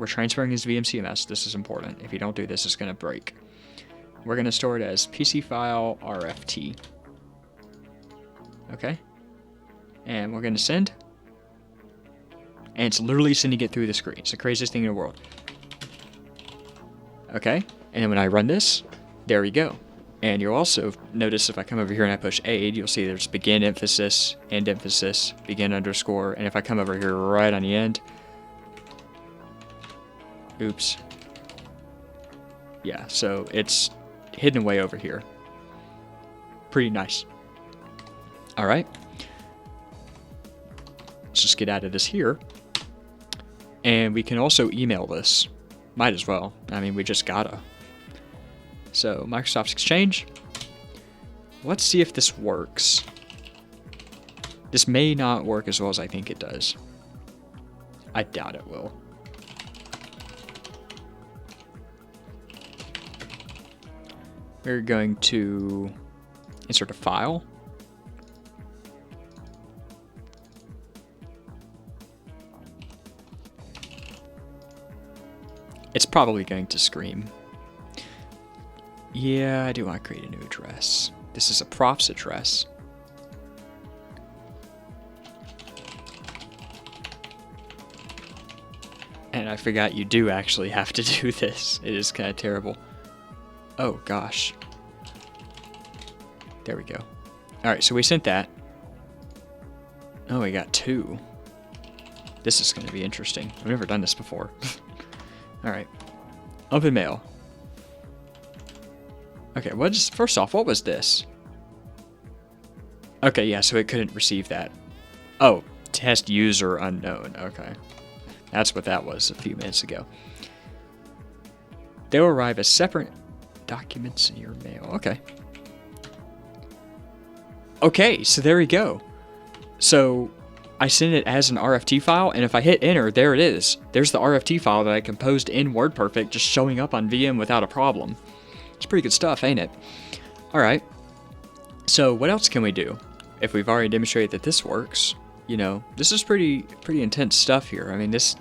transferring as VMCMS. This is important. If you don't do this, it's going to break. We're going to store it as PC file RFT. Okay. And we're going to send. And it's literally sending it through the screen. It's the craziest thing in the world. Okay. And then when I run this, there we go. And you'll also notice if I come over here and I push aid, you'll see there's begin emphasis, end emphasis, begin underscore. And if I come over here right on the end, oops. Yeah, so it's hidden away over here. Pretty nice. All right. Let's just get out of this here. And we can also email this. Might as well. I mean, we just gotta. So, Microsoft Exchange. Let's see if this works. This may not work as well as I think it does. I doubt it will. We're going to insert a file. It's probably going to scream. Yeah, I do want to create a new address. This is a profs address. And I forgot you do actually have to do this. It is kind of terrible. Oh, gosh. There we go. Alright, so we sent that. Oh, we got two. This is going to be interesting. I've never done this before. Alright. Open mail. Okay, first off, what was this? Okay, yeah, so it couldn't receive that. Oh, test user unknown. Okay. That's what that was a few minutes ago. They will arrive as separate documents in your mail. Okay. Okay, so there we go. So I send it as an RFT file, and if I hit enter, there it is. There's the RFT file that I composed in WordPerfect, just showing up on VM without a problem. It's pretty good stuff, ain't it? Alright. So what else can we do? If we've already demonstrated that this works, you know, this is pretty intense stuff here. I mean, this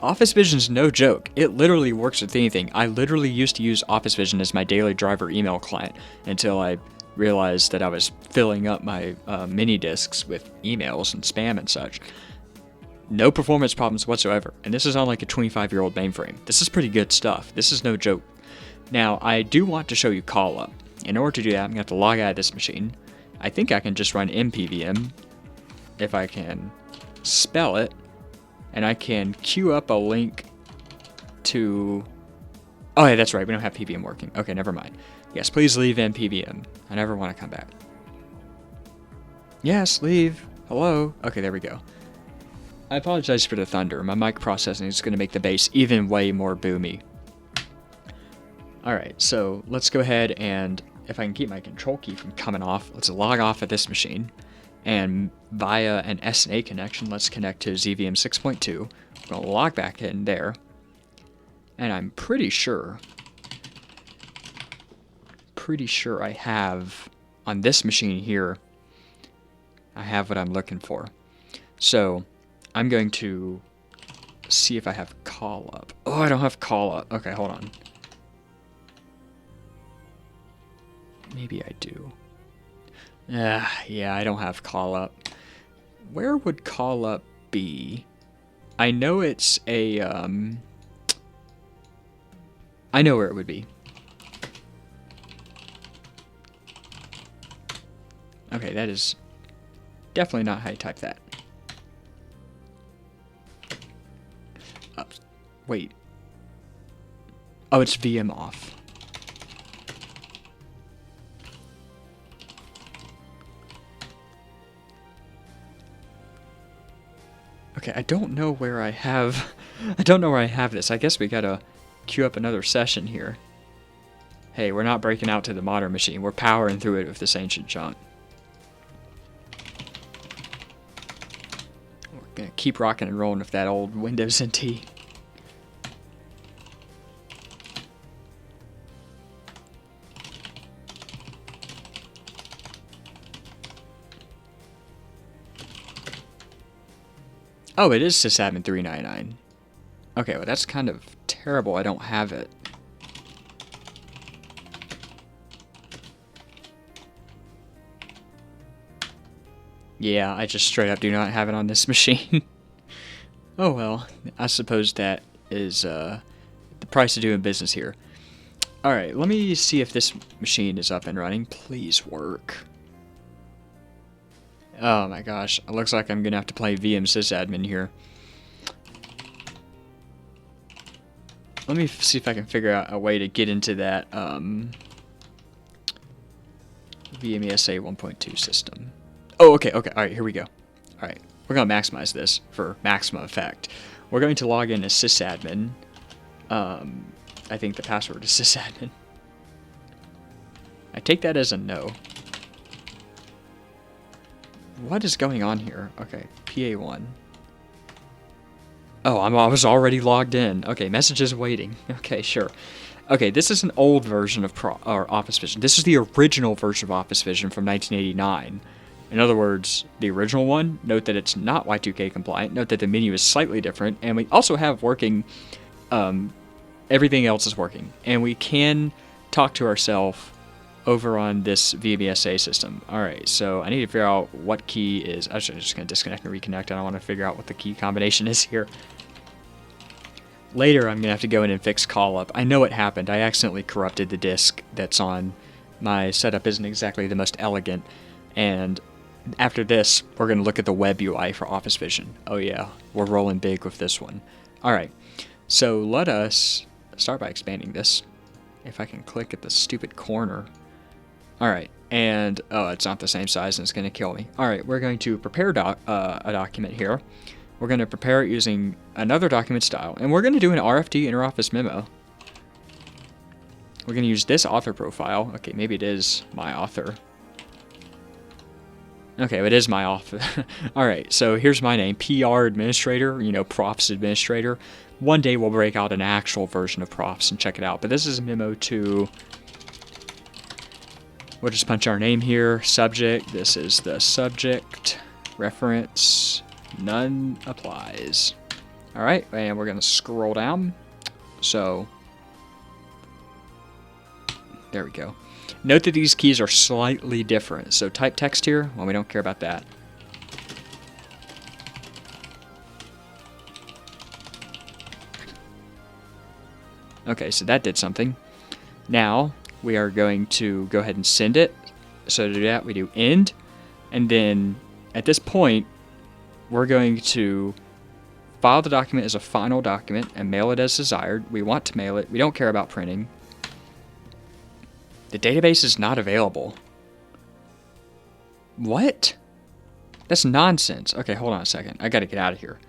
OfficeVision's no joke. It literally works with anything. I literally used to use OfficeVision as my daily driver email client until I realized that I was filling up my mini disks with emails and spam and such. No performance problems whatsoever. And this is on like a 25-year-old mainframe. This is pretty good stuff. This is no joke. Now, I do want to show you CallUp. In order to do that, I'm going to have to log out of this machine. I think I can just run mpvm if I can spell it. And I can queue up a link to... Oh, yeah, that's right. We don't have PVM working. Okay, never mind. Yes, please leave mpvm. I never want to come back. Yes, leave. Hello. Okay, there we go. I apologize for the thunder. My mic processing is going to make the bass even way more boomy. Alright, so let's go ahead and if I can keep my control key from coming off, let's log off at this machine. And via an SNA connection, let's connect to ZVM 6.2. I'm going to log back in there. And I'm pretty sure I have, on this machine here, I have what I'm looking for. So I'm going to see if I have CallUp. Oh, I don't have CallUp. Okay, hold on. Maybe I do. Yeah, I don't have CallUp. Where would CallUp be? I know it's a, I know where it would be. Okay, that is definitely not how you type that. Wait. Oh, it's VM off. Okay, I don't know where I have this. I guess we gotta queue up another session here. Hey, we're not breaking out to the modern machine. We're powering through it with this ancient junk. We're gonna keep rocking and rolling with that old Windows NT. Oh, it is sysadmin 399. Okay, well that's kind of terrible. I don't have it. Yeah, I just straight up do not have it on this machine. Oh well, I suppose that is the price of doing business here. Alright, let me see if this machine is up and running. Please work. Oh my gosh, it looks like I'm gonna have to play VM sysadmin here. Let me see if I can figure out a way to get into that VMESA 1.2 system. Oh, okay, alright, here we go. Alright, we're gonna maximize this for maximum effect. We're going to log in as sysadmin. I think the password is sysadmin. I take that as a no. What is going on here? Okay, PA1. Oh, I was already logged in. Okay, messages waiting. Okay, sure. Okay, this is an old version of OfficeVision. This is the original version of OfficeVision from 1989. In other words, the original one, note that it's not Y2K compliant. Note that the menu is slightly different. And we also have working, everything else is working. And we can talk to ourselves over on this VMESA system. Alright, so I need to figure out what key is. I'm just going to disconnect and reconnect. I don't want to figure out what the key combination is here. Later, I'm going to have to go in and fix CallUp. I know it happened. I accidentally corrupted the disk that's on my setup. Isn't exactly the most elegant. And after this, we're going to look at the web UI for OfficeVision. Oh yeah, we're rolling big with this one. Alright, so let us start by expanding this. If I can click at the stupid corner. Alright, and oh, it's not the same size and it's going to kill me. Alright, we're going to prepare a document here. We're going to prepare it using another document style, and we're going to do an RFD interoffice memo. We're going to use this author profile. Okay, maybe it is my author. Okay, it is my author. Alright, so here's my name, PR Administrator, you know, Profs Administrator. One day we'll break out an actual version of Profs and check it out, but this is a memo to... We'll just punch our name here, subject, this is the subject, reference, none applies. Alright, and we're going to scroll down. So, there we go. Note that these keys are slightly different. So type text here, well, we don't care about that. Okay, so that did something. Now, we are going to go ahead and send it. So to do that, we do end. And then, at this point, we're going to file the document as a final document and mail it as desired. We want to mail it. We don't care about printing. The database is not available. What? That's nonsense. Okay, hold on a second. I gotta get out of here.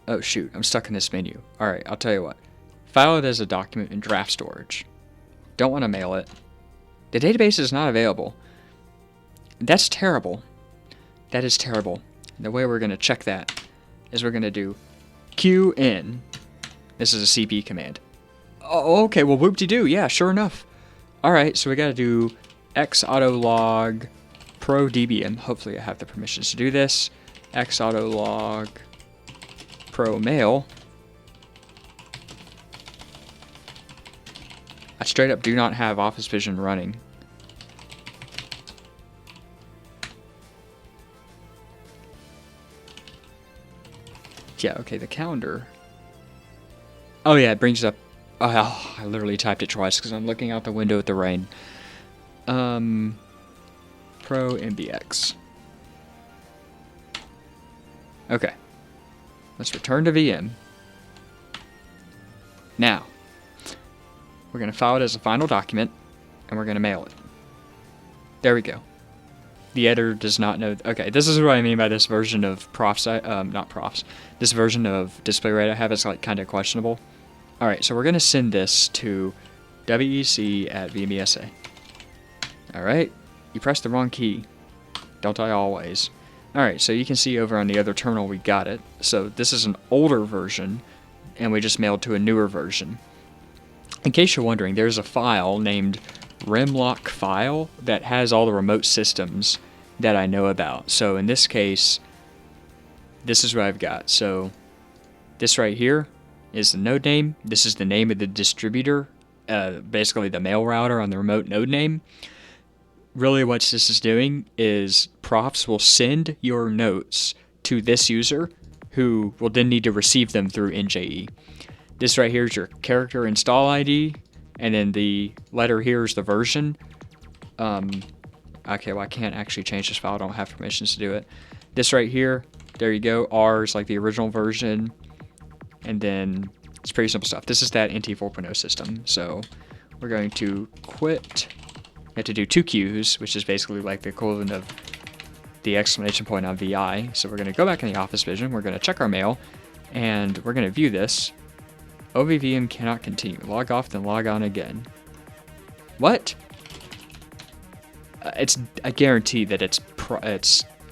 Oh shoot, I'm stuck in this menu. Alright, I'll tell you what. File it as a document in draft storage. Don't want to mail it. The database is not available. That's terrible. That is terrible. The way we're going to check that is we're going to do qn. This is a cp command. Oh, okay, well, whoop-de-doo. Yeah, sure enough. All right, so we got to do xautolog pro dbm. Hopefully I have the permissions to do this. Xautolog pro mail. I straight up do not have OfficeVision running. Yeah, okay, the calendar. Oh yeah, it brings up... Oh, I literally typed it twice because I'm looking out the window at the rain. Pro MBX. Okay. Let's return to VM. Now, we're going to file it as a final document, and we're going to mail it. There we go. The editor does not know... Okay, this is what I mean by this version of this version of DisplayWrite I have is like kind of questionable. Alright, so we're going to send this to wec@vmesa. Alright, you pressed the wrong key. Don't I always? Alright, so you can see over on the other terminal we got it. So this is an older version, and we just mailed to a newer version. In case you're wondering, there's a file named remlock file that has all the remote systems that I know about. So in this case, this is what I've got. So this right here is the node name. This is the name of the distributor, basically the mail router on the remote node name. Really what this is doing is profs will send your notes to this user who will then need to receive them through NJE. This right here is your character install ID, and then the letter here is the version. Okay, well I can't actually change this file, I don't have permissions to do it. This right here, there you go, R is like the original version, and then it's pretty simple stuff. This is that NT 4.0 system, so we're going to quit. We have to do 2 Qs, which is basically like the equivalent of the exclamation point on VI. So we're going to go back in the OfficeVision, we're going to check our mail, and we're going to view this. OVVM cannot continue. Log off, then log on again. What? I guarantee that it's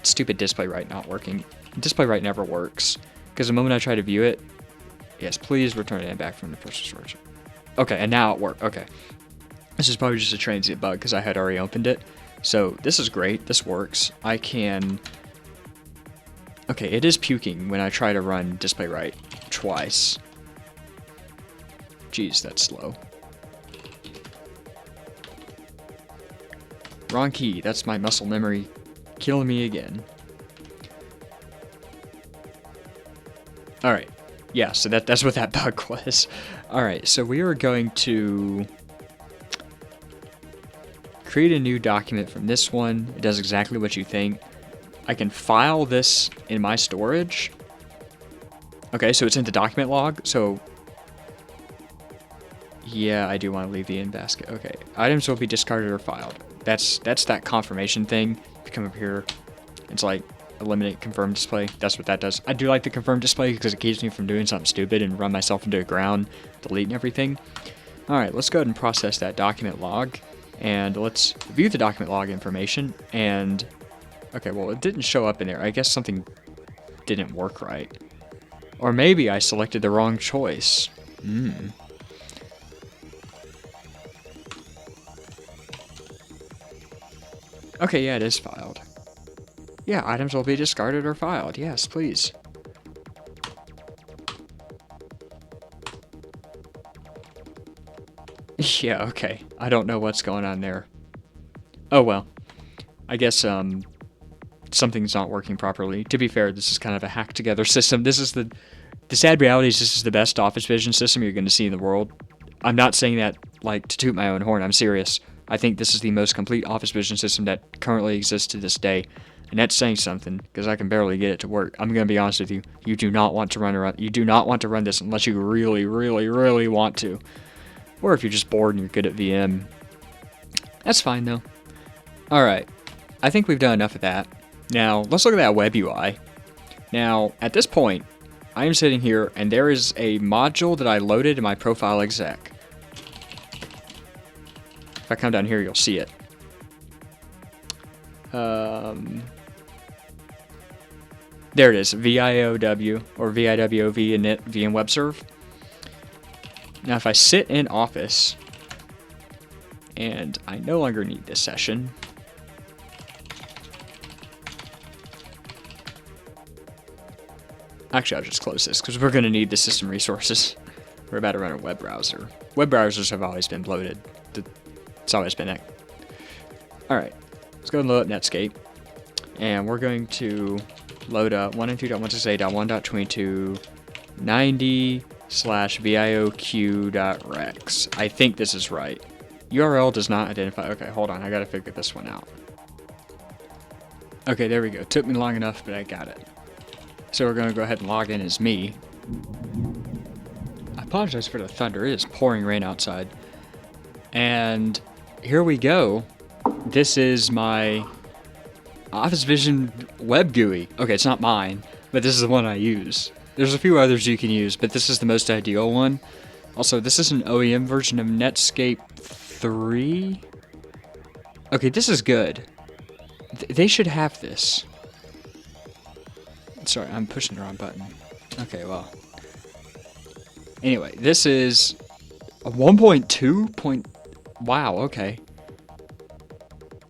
stupid DisplayWrite not working. DisplayWrite never works, because the moment I try to view it, yes, please return it back from the first storage. Okay, and now it worked. Okay. This is probably just a transient bug because I had already opened it. So this is great. This works. I can... Okay, it is puking when I try to run DisplayWrite twice. Jeez, that's slow. Wrong key. That's my muscle memory killing me again. Alright. Yeah, so that's what that bug was. Alright, so we are going to create a new document from this one. It does exactly what you think. I can file this in my storage. Okay, so it's in the document log. So yeah, I do want to leave the in basket. Okay, items will be discarded or filed. That's that confirmation thing. If you come up here, it's like eliminate confirm display. That's what that does. I do like the confirm display because it keeps me from doing something stupid and run myself into the ground, deleting everything. All right, let's go ahead and process that document log, and let's view the document log information. And okay, well, it didn't show up in there. I guess something didn't work right, or maybe I selected the wrong choice. Okay, yeah, it is filed. Yeah, items will be discarded or filed. Yes, please. Yeah, okay. I don't know what's going on there. Oh well. I guess something's not working properly. To be fair, this is kind of a hacked together system. This is the sad reality is this is the best OfficeVision system you're going to see in the world. I'm not saying that like to toot my own horn. I'm serious. I think this is the most complete OfficeVision system that currently exists to this day. And that's saying something, because I can barely get it to work. I'm going to be honest with you. You do not want to run this unless you really, really, really want to. Or if you're just bored and you're good at VM. That's fine, though. Alright. I think we've done enough of that. Now, let's look at that web UI. Now, at this point, I am sitting here, and there is a module that I loaded in my profile exec. If I come down here, you'll see it. There it is, VIOW, or VIWOV init VM web serve. Now if I sit in Office, and I no longer need this session, actually I'll just close this, because we're going to need the system resources. We're about to run a web browser. Web browsers have always been bloated. It's always been that. Alright, let's go and load up Netscape. And we're going to load up 192.168.1.2290/VIOQ.rex. I think this is right. URL does not identify. Okay, hold on. I gotta figure this one out. Okay, there we go. Took me long enough, but I got it. So we're gonna go ahead and log in as me. I apologize for the thunder. It is pouring rain outside. And here we go. This is my OfficeVision web GUI. Okay, it's not mine, but this is the one I use. There's a few others you can use, but this is the most ideal one. Also, this is an OEM version of Netscape 3. Okay, this is good. They should have this. Sorry, I'm pushing the wrong button. Okay, well. Anyway, this is a 1.2. Wow, okay.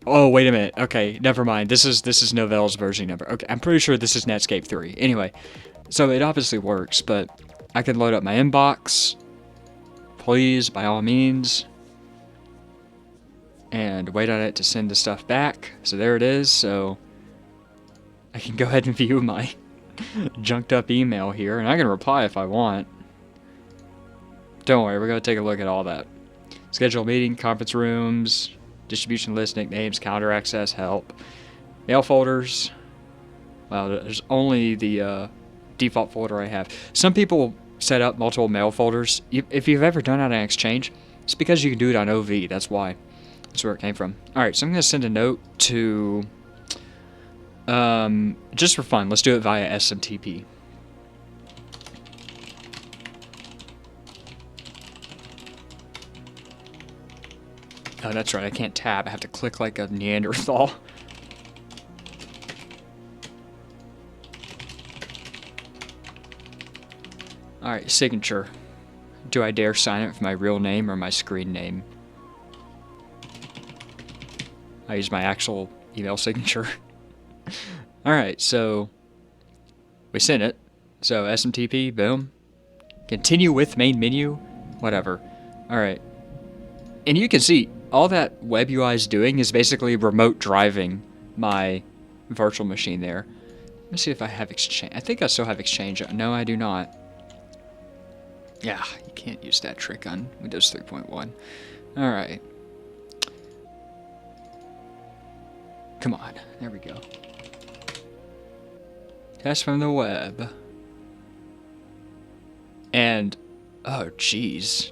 Oh, wait a minute. Okay, never mind. This is Novell's version number. Okay, I'm pretty sure this is Netscape 3. Anyway, so it obviously works, but I can load up my inbox. Please, by all means. And wait on it to send the stuff back. So there it is. So I can go ahead and view my junked up email here, and I can reply if I want. Don't worry, we're going to take a look at all that. Schedule meeting, conference rooms, distribution list, nicknames, calendar access, help, mail folders. Well, there's only the default folder I have. Some people set up multiple mail folders. If you've ever done it on Exchange, it's because you can do it on OV. That's why. That's where it came from. Alright, so I'm going to send a note to... just for fun, let's do it via SMTP. Oh, that's right, I can't tab. I have to click like a Neanderthal. Alright, signature. Do I dare sign it with my real name or my screen name? I use my actual email signature. Alright, so we sent it. So SMTP, boom. Continue with main menu, whatever. Alright. And you can see, all that web UI is doing is basically remote driving my virtual machine there. Let me see if I have Exchange. I think I still have Exchange. No, I do not. Yeah, you can't use that trick on Windows 3.1. Alright. Come on, there we go. Test from the web. And, oh jeez.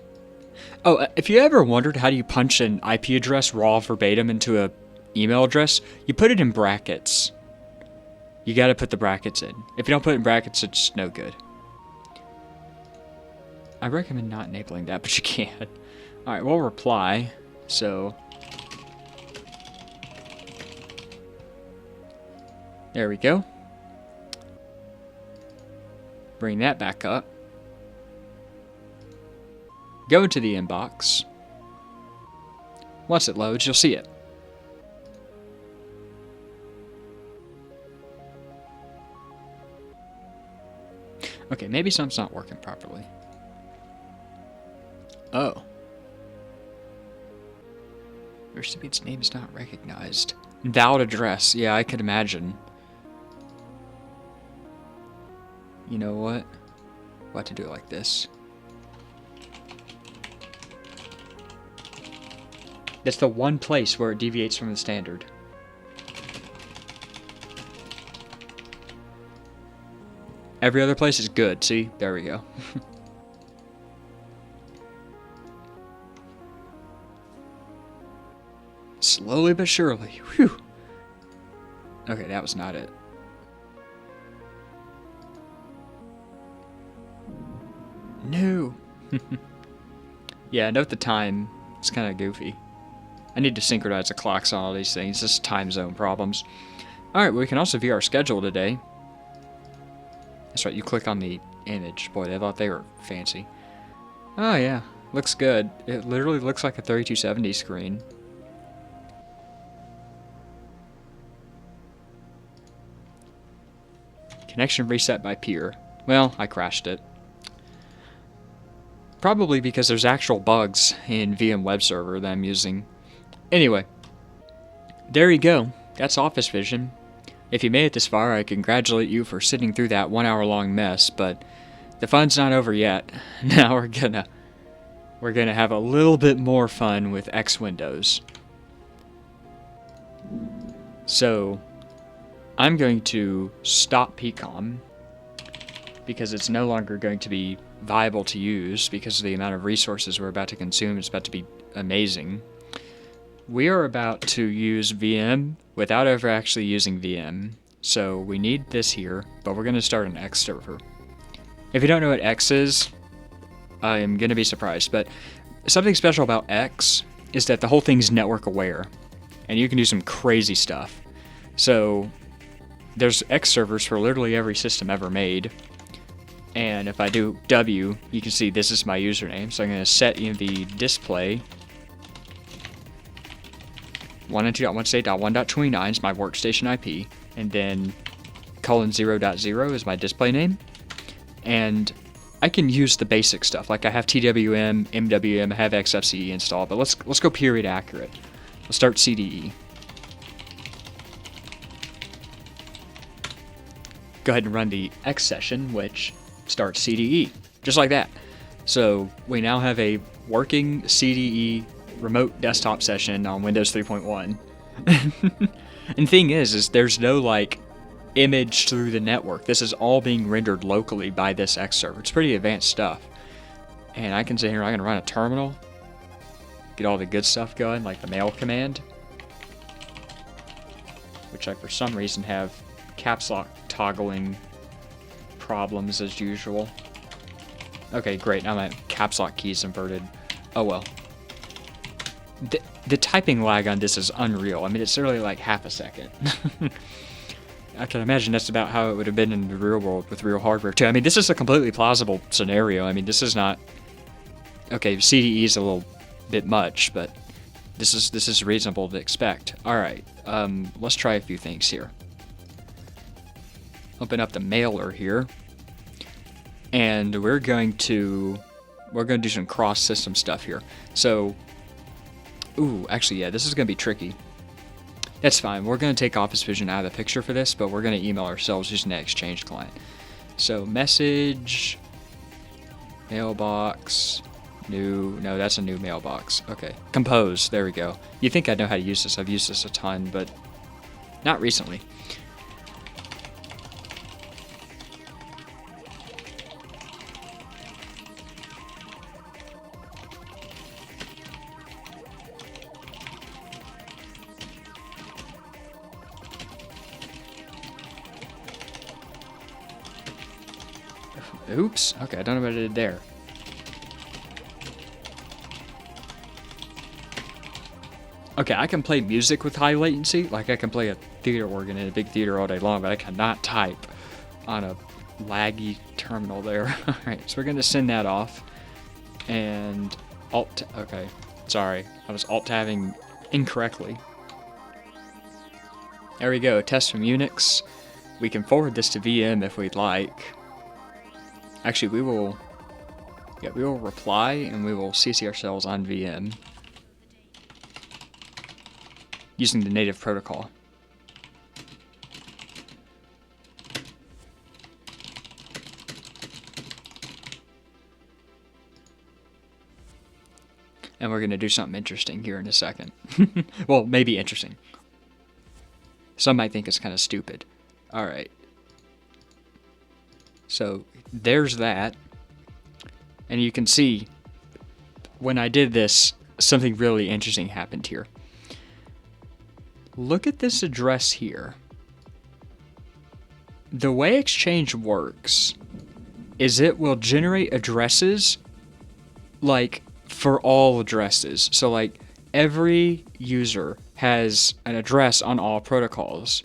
Oh, if you ever wondered how do you punch an IP address raw verbatim into a email address, you put it in brackets. You gotta put the brackets in. If you don't put it in brackets, it's no good. I recommend not enabling that, but you can. Alright, we'll reply. So, there we go. Bring that back up. Go into the inbox. Once it loads, you'll see it. Okay, maybe something's not working properly. Oh. The recipient's name is not recognized. Valid address. Yeah, I could imagine. You know what? We'll have to do it like this. That's the one place where it deviates from the standard. Every other place is good. See? There we go. Slowly but surely. Whew. Okay, that was not it. No. Yeah, note the time. It's kind of goofy. I need to synchronize the clocks on all these things. This is time zone problems. Alright, well, we can also view our schedule today. That's right, you click on the image. Boy, they thought they were fancy. Oh yeah, looks good. It literally looks like a 3270 screen. Connection reset by peer. Well, I crashed it. Probably because there's actual bugs in VM web server that I'm using. Anyway, there you go. That's OfficeVision. If you made it this far, I congratulate you for sitting through that 1 hour long mess, but the fun's not over yet. Now we're gonna have a little bit more fun with X Windows. So I'm going to stop PCOM because it's no longer going to be viable to use because of the amount of resources we're about to consume. It's about to be amazing. We are about to use VM without ever actually using VM. So we need this here, but we're going to start an X server. If you don't know what X is, I am going to be surprised. But something special about X is that the whole thing's network aware. And you can do some crazy stuff. So there's X servers for literally every system ever made. And if I do W, you can see this is my username. So I'm going to set in the display 192.168.1.29 is my workstation IP, and then :0.0 is my display name. And I can use the basic stuff, like I have TWM, MWM, I have XFCE installed, but let's go period accurate. Let's start CDE. Go ahead and run the X session, which starts CDE, just like that. So we now have a working CDE remote desktop session on Windows 3.1. And thing is there's no like image through the network. This is all being rendered locally by this X server. It's pretty advanced stuff. And I can sit here, I'm gonna run a terminal, get all the good stuff going, like the mail command, which I for some reason have caps lock toggling problems as usual. Okay, great, now my caps lock key is inverted. Oh well. The typing lag on this is unreal. I mean, it's literally like half a second. I can imagine that's about how it would have been in the real world with real hardware too. I mean, this is a completely plausible scenario. I mean, this is not... Okay, CDE is a little bit much, but this is reasonable to expect. Alright, let's try a few things here. Open up the mailer here. And we're going to do some cross-system stuff here. So... Ooh, actually, yeah, this is going to be tricky. That's fine. We're going to take OfficeVision out of the picture for this, but we're going to email ourselves using the Exchange client. So, message, mailbox, new, no, that's a new mailbox. Okay, compose, there we go. You think I know how to use this. I've used this a ton, but not recently. Oops, okay, I don't know what I did there. Okay, I can play music with high latency, like I can play a theater organ in a big theater all day long, but I cannot type on a laggy terminal there. Alright, so we're going to send that off, and okay, sorry, I was alt-tabbing incorrectly. There we go, test from Unix. We can forward this to VM if we'd like. Actually, we will reply and we will CC ourselves on VM using the native protocol. And we're going to do something interesting here in a second. Well, maybe interesting. Some might think it's kind of stupid. All right. So there's that. And you can see when I did this, something really interesting happened here. Look at this address here. The way Exchange works is it will generate addresses like for all addresses. So like every user has an address on all protocols,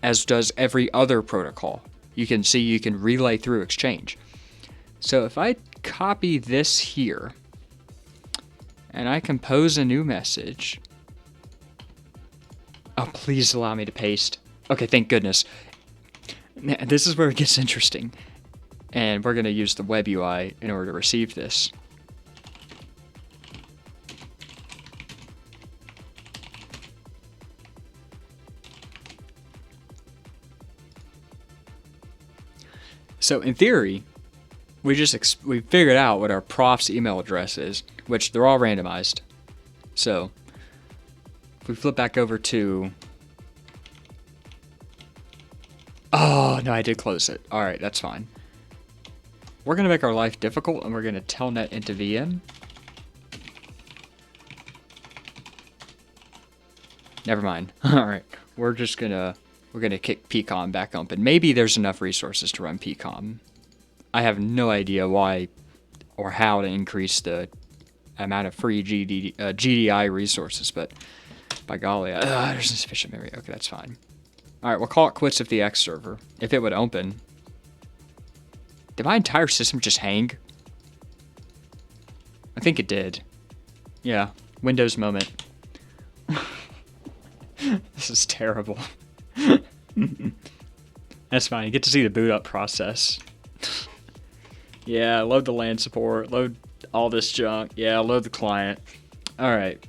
as does every other protocol. You can see you can relay through Exchange. So if I copy this here and I compose a new message. Oh, please allow me to paste. Okay, thank goodness. This is where it gets interesting. And we're going to use the web UI in order to receive this. So in theory, we figured out what our prof's email address is, which they're all randomized. So if we flip back over to... Oh, no, I did close it. All right, that's fine. We're going to make our life difficult, and we're going to telnet into VM. Never mind. All right, we're gonna kick PCOM back up, and maybe there's enough resources to run PCOM. I have no idea why or how to increase the amount of free GDI resources, but by golly, there's insufficient memory. Okay, that's fine. All right, we'll call it quits with the X server. If it would open. Did my entire system just hang? I think it did. Yeah, Windows moment. This is terrible. That's fine. You get to see the boot up process. Yeah, load the LAN support. Load all this junk. Yeah, load the client. All right.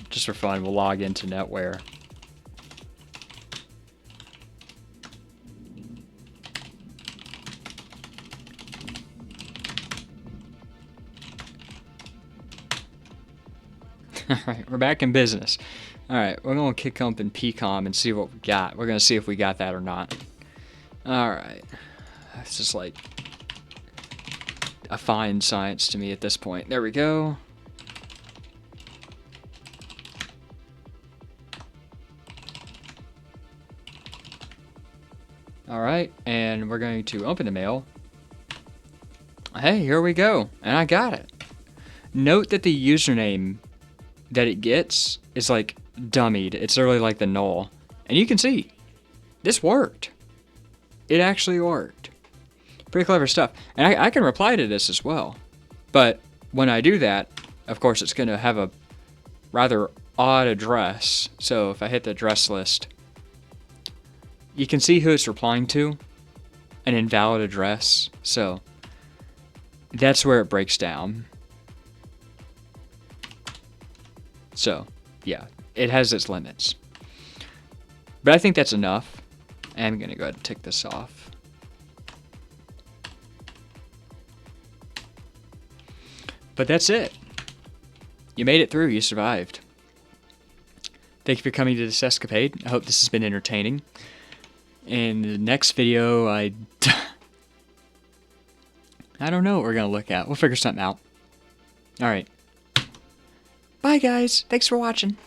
Just for fun, we'll log into NetWare. All right, we're back in business. All right, we're going to kick up in PCOM and see what we got. We're going to see if we got that or not. All right. It's just like a fine science to me at this point. There we go. All right, and we're going to open the mail. Hey, here we go, and I got it. Note that the username that it gets is like dummied. It's literally like the null. And you can see, this worked. It actually worked. Pretty clever stuff. And I can reply to this as well. But when I do that, of course, it's going to have a rather odd address. So if I hit the address list, you can see who it's replying to, an invalid address. So that's where it breaks down. So, yeah, it has its limits. But I think that's enough. I'm going to go ahead and tick this off. But that's it. You made it through. You survived. Thank you for coming to this escapade. I hope this has been entertaining. In the next video, I don't know what we're going to look at. We'll figure something out. All right. Bye, guys. Thanks for watching.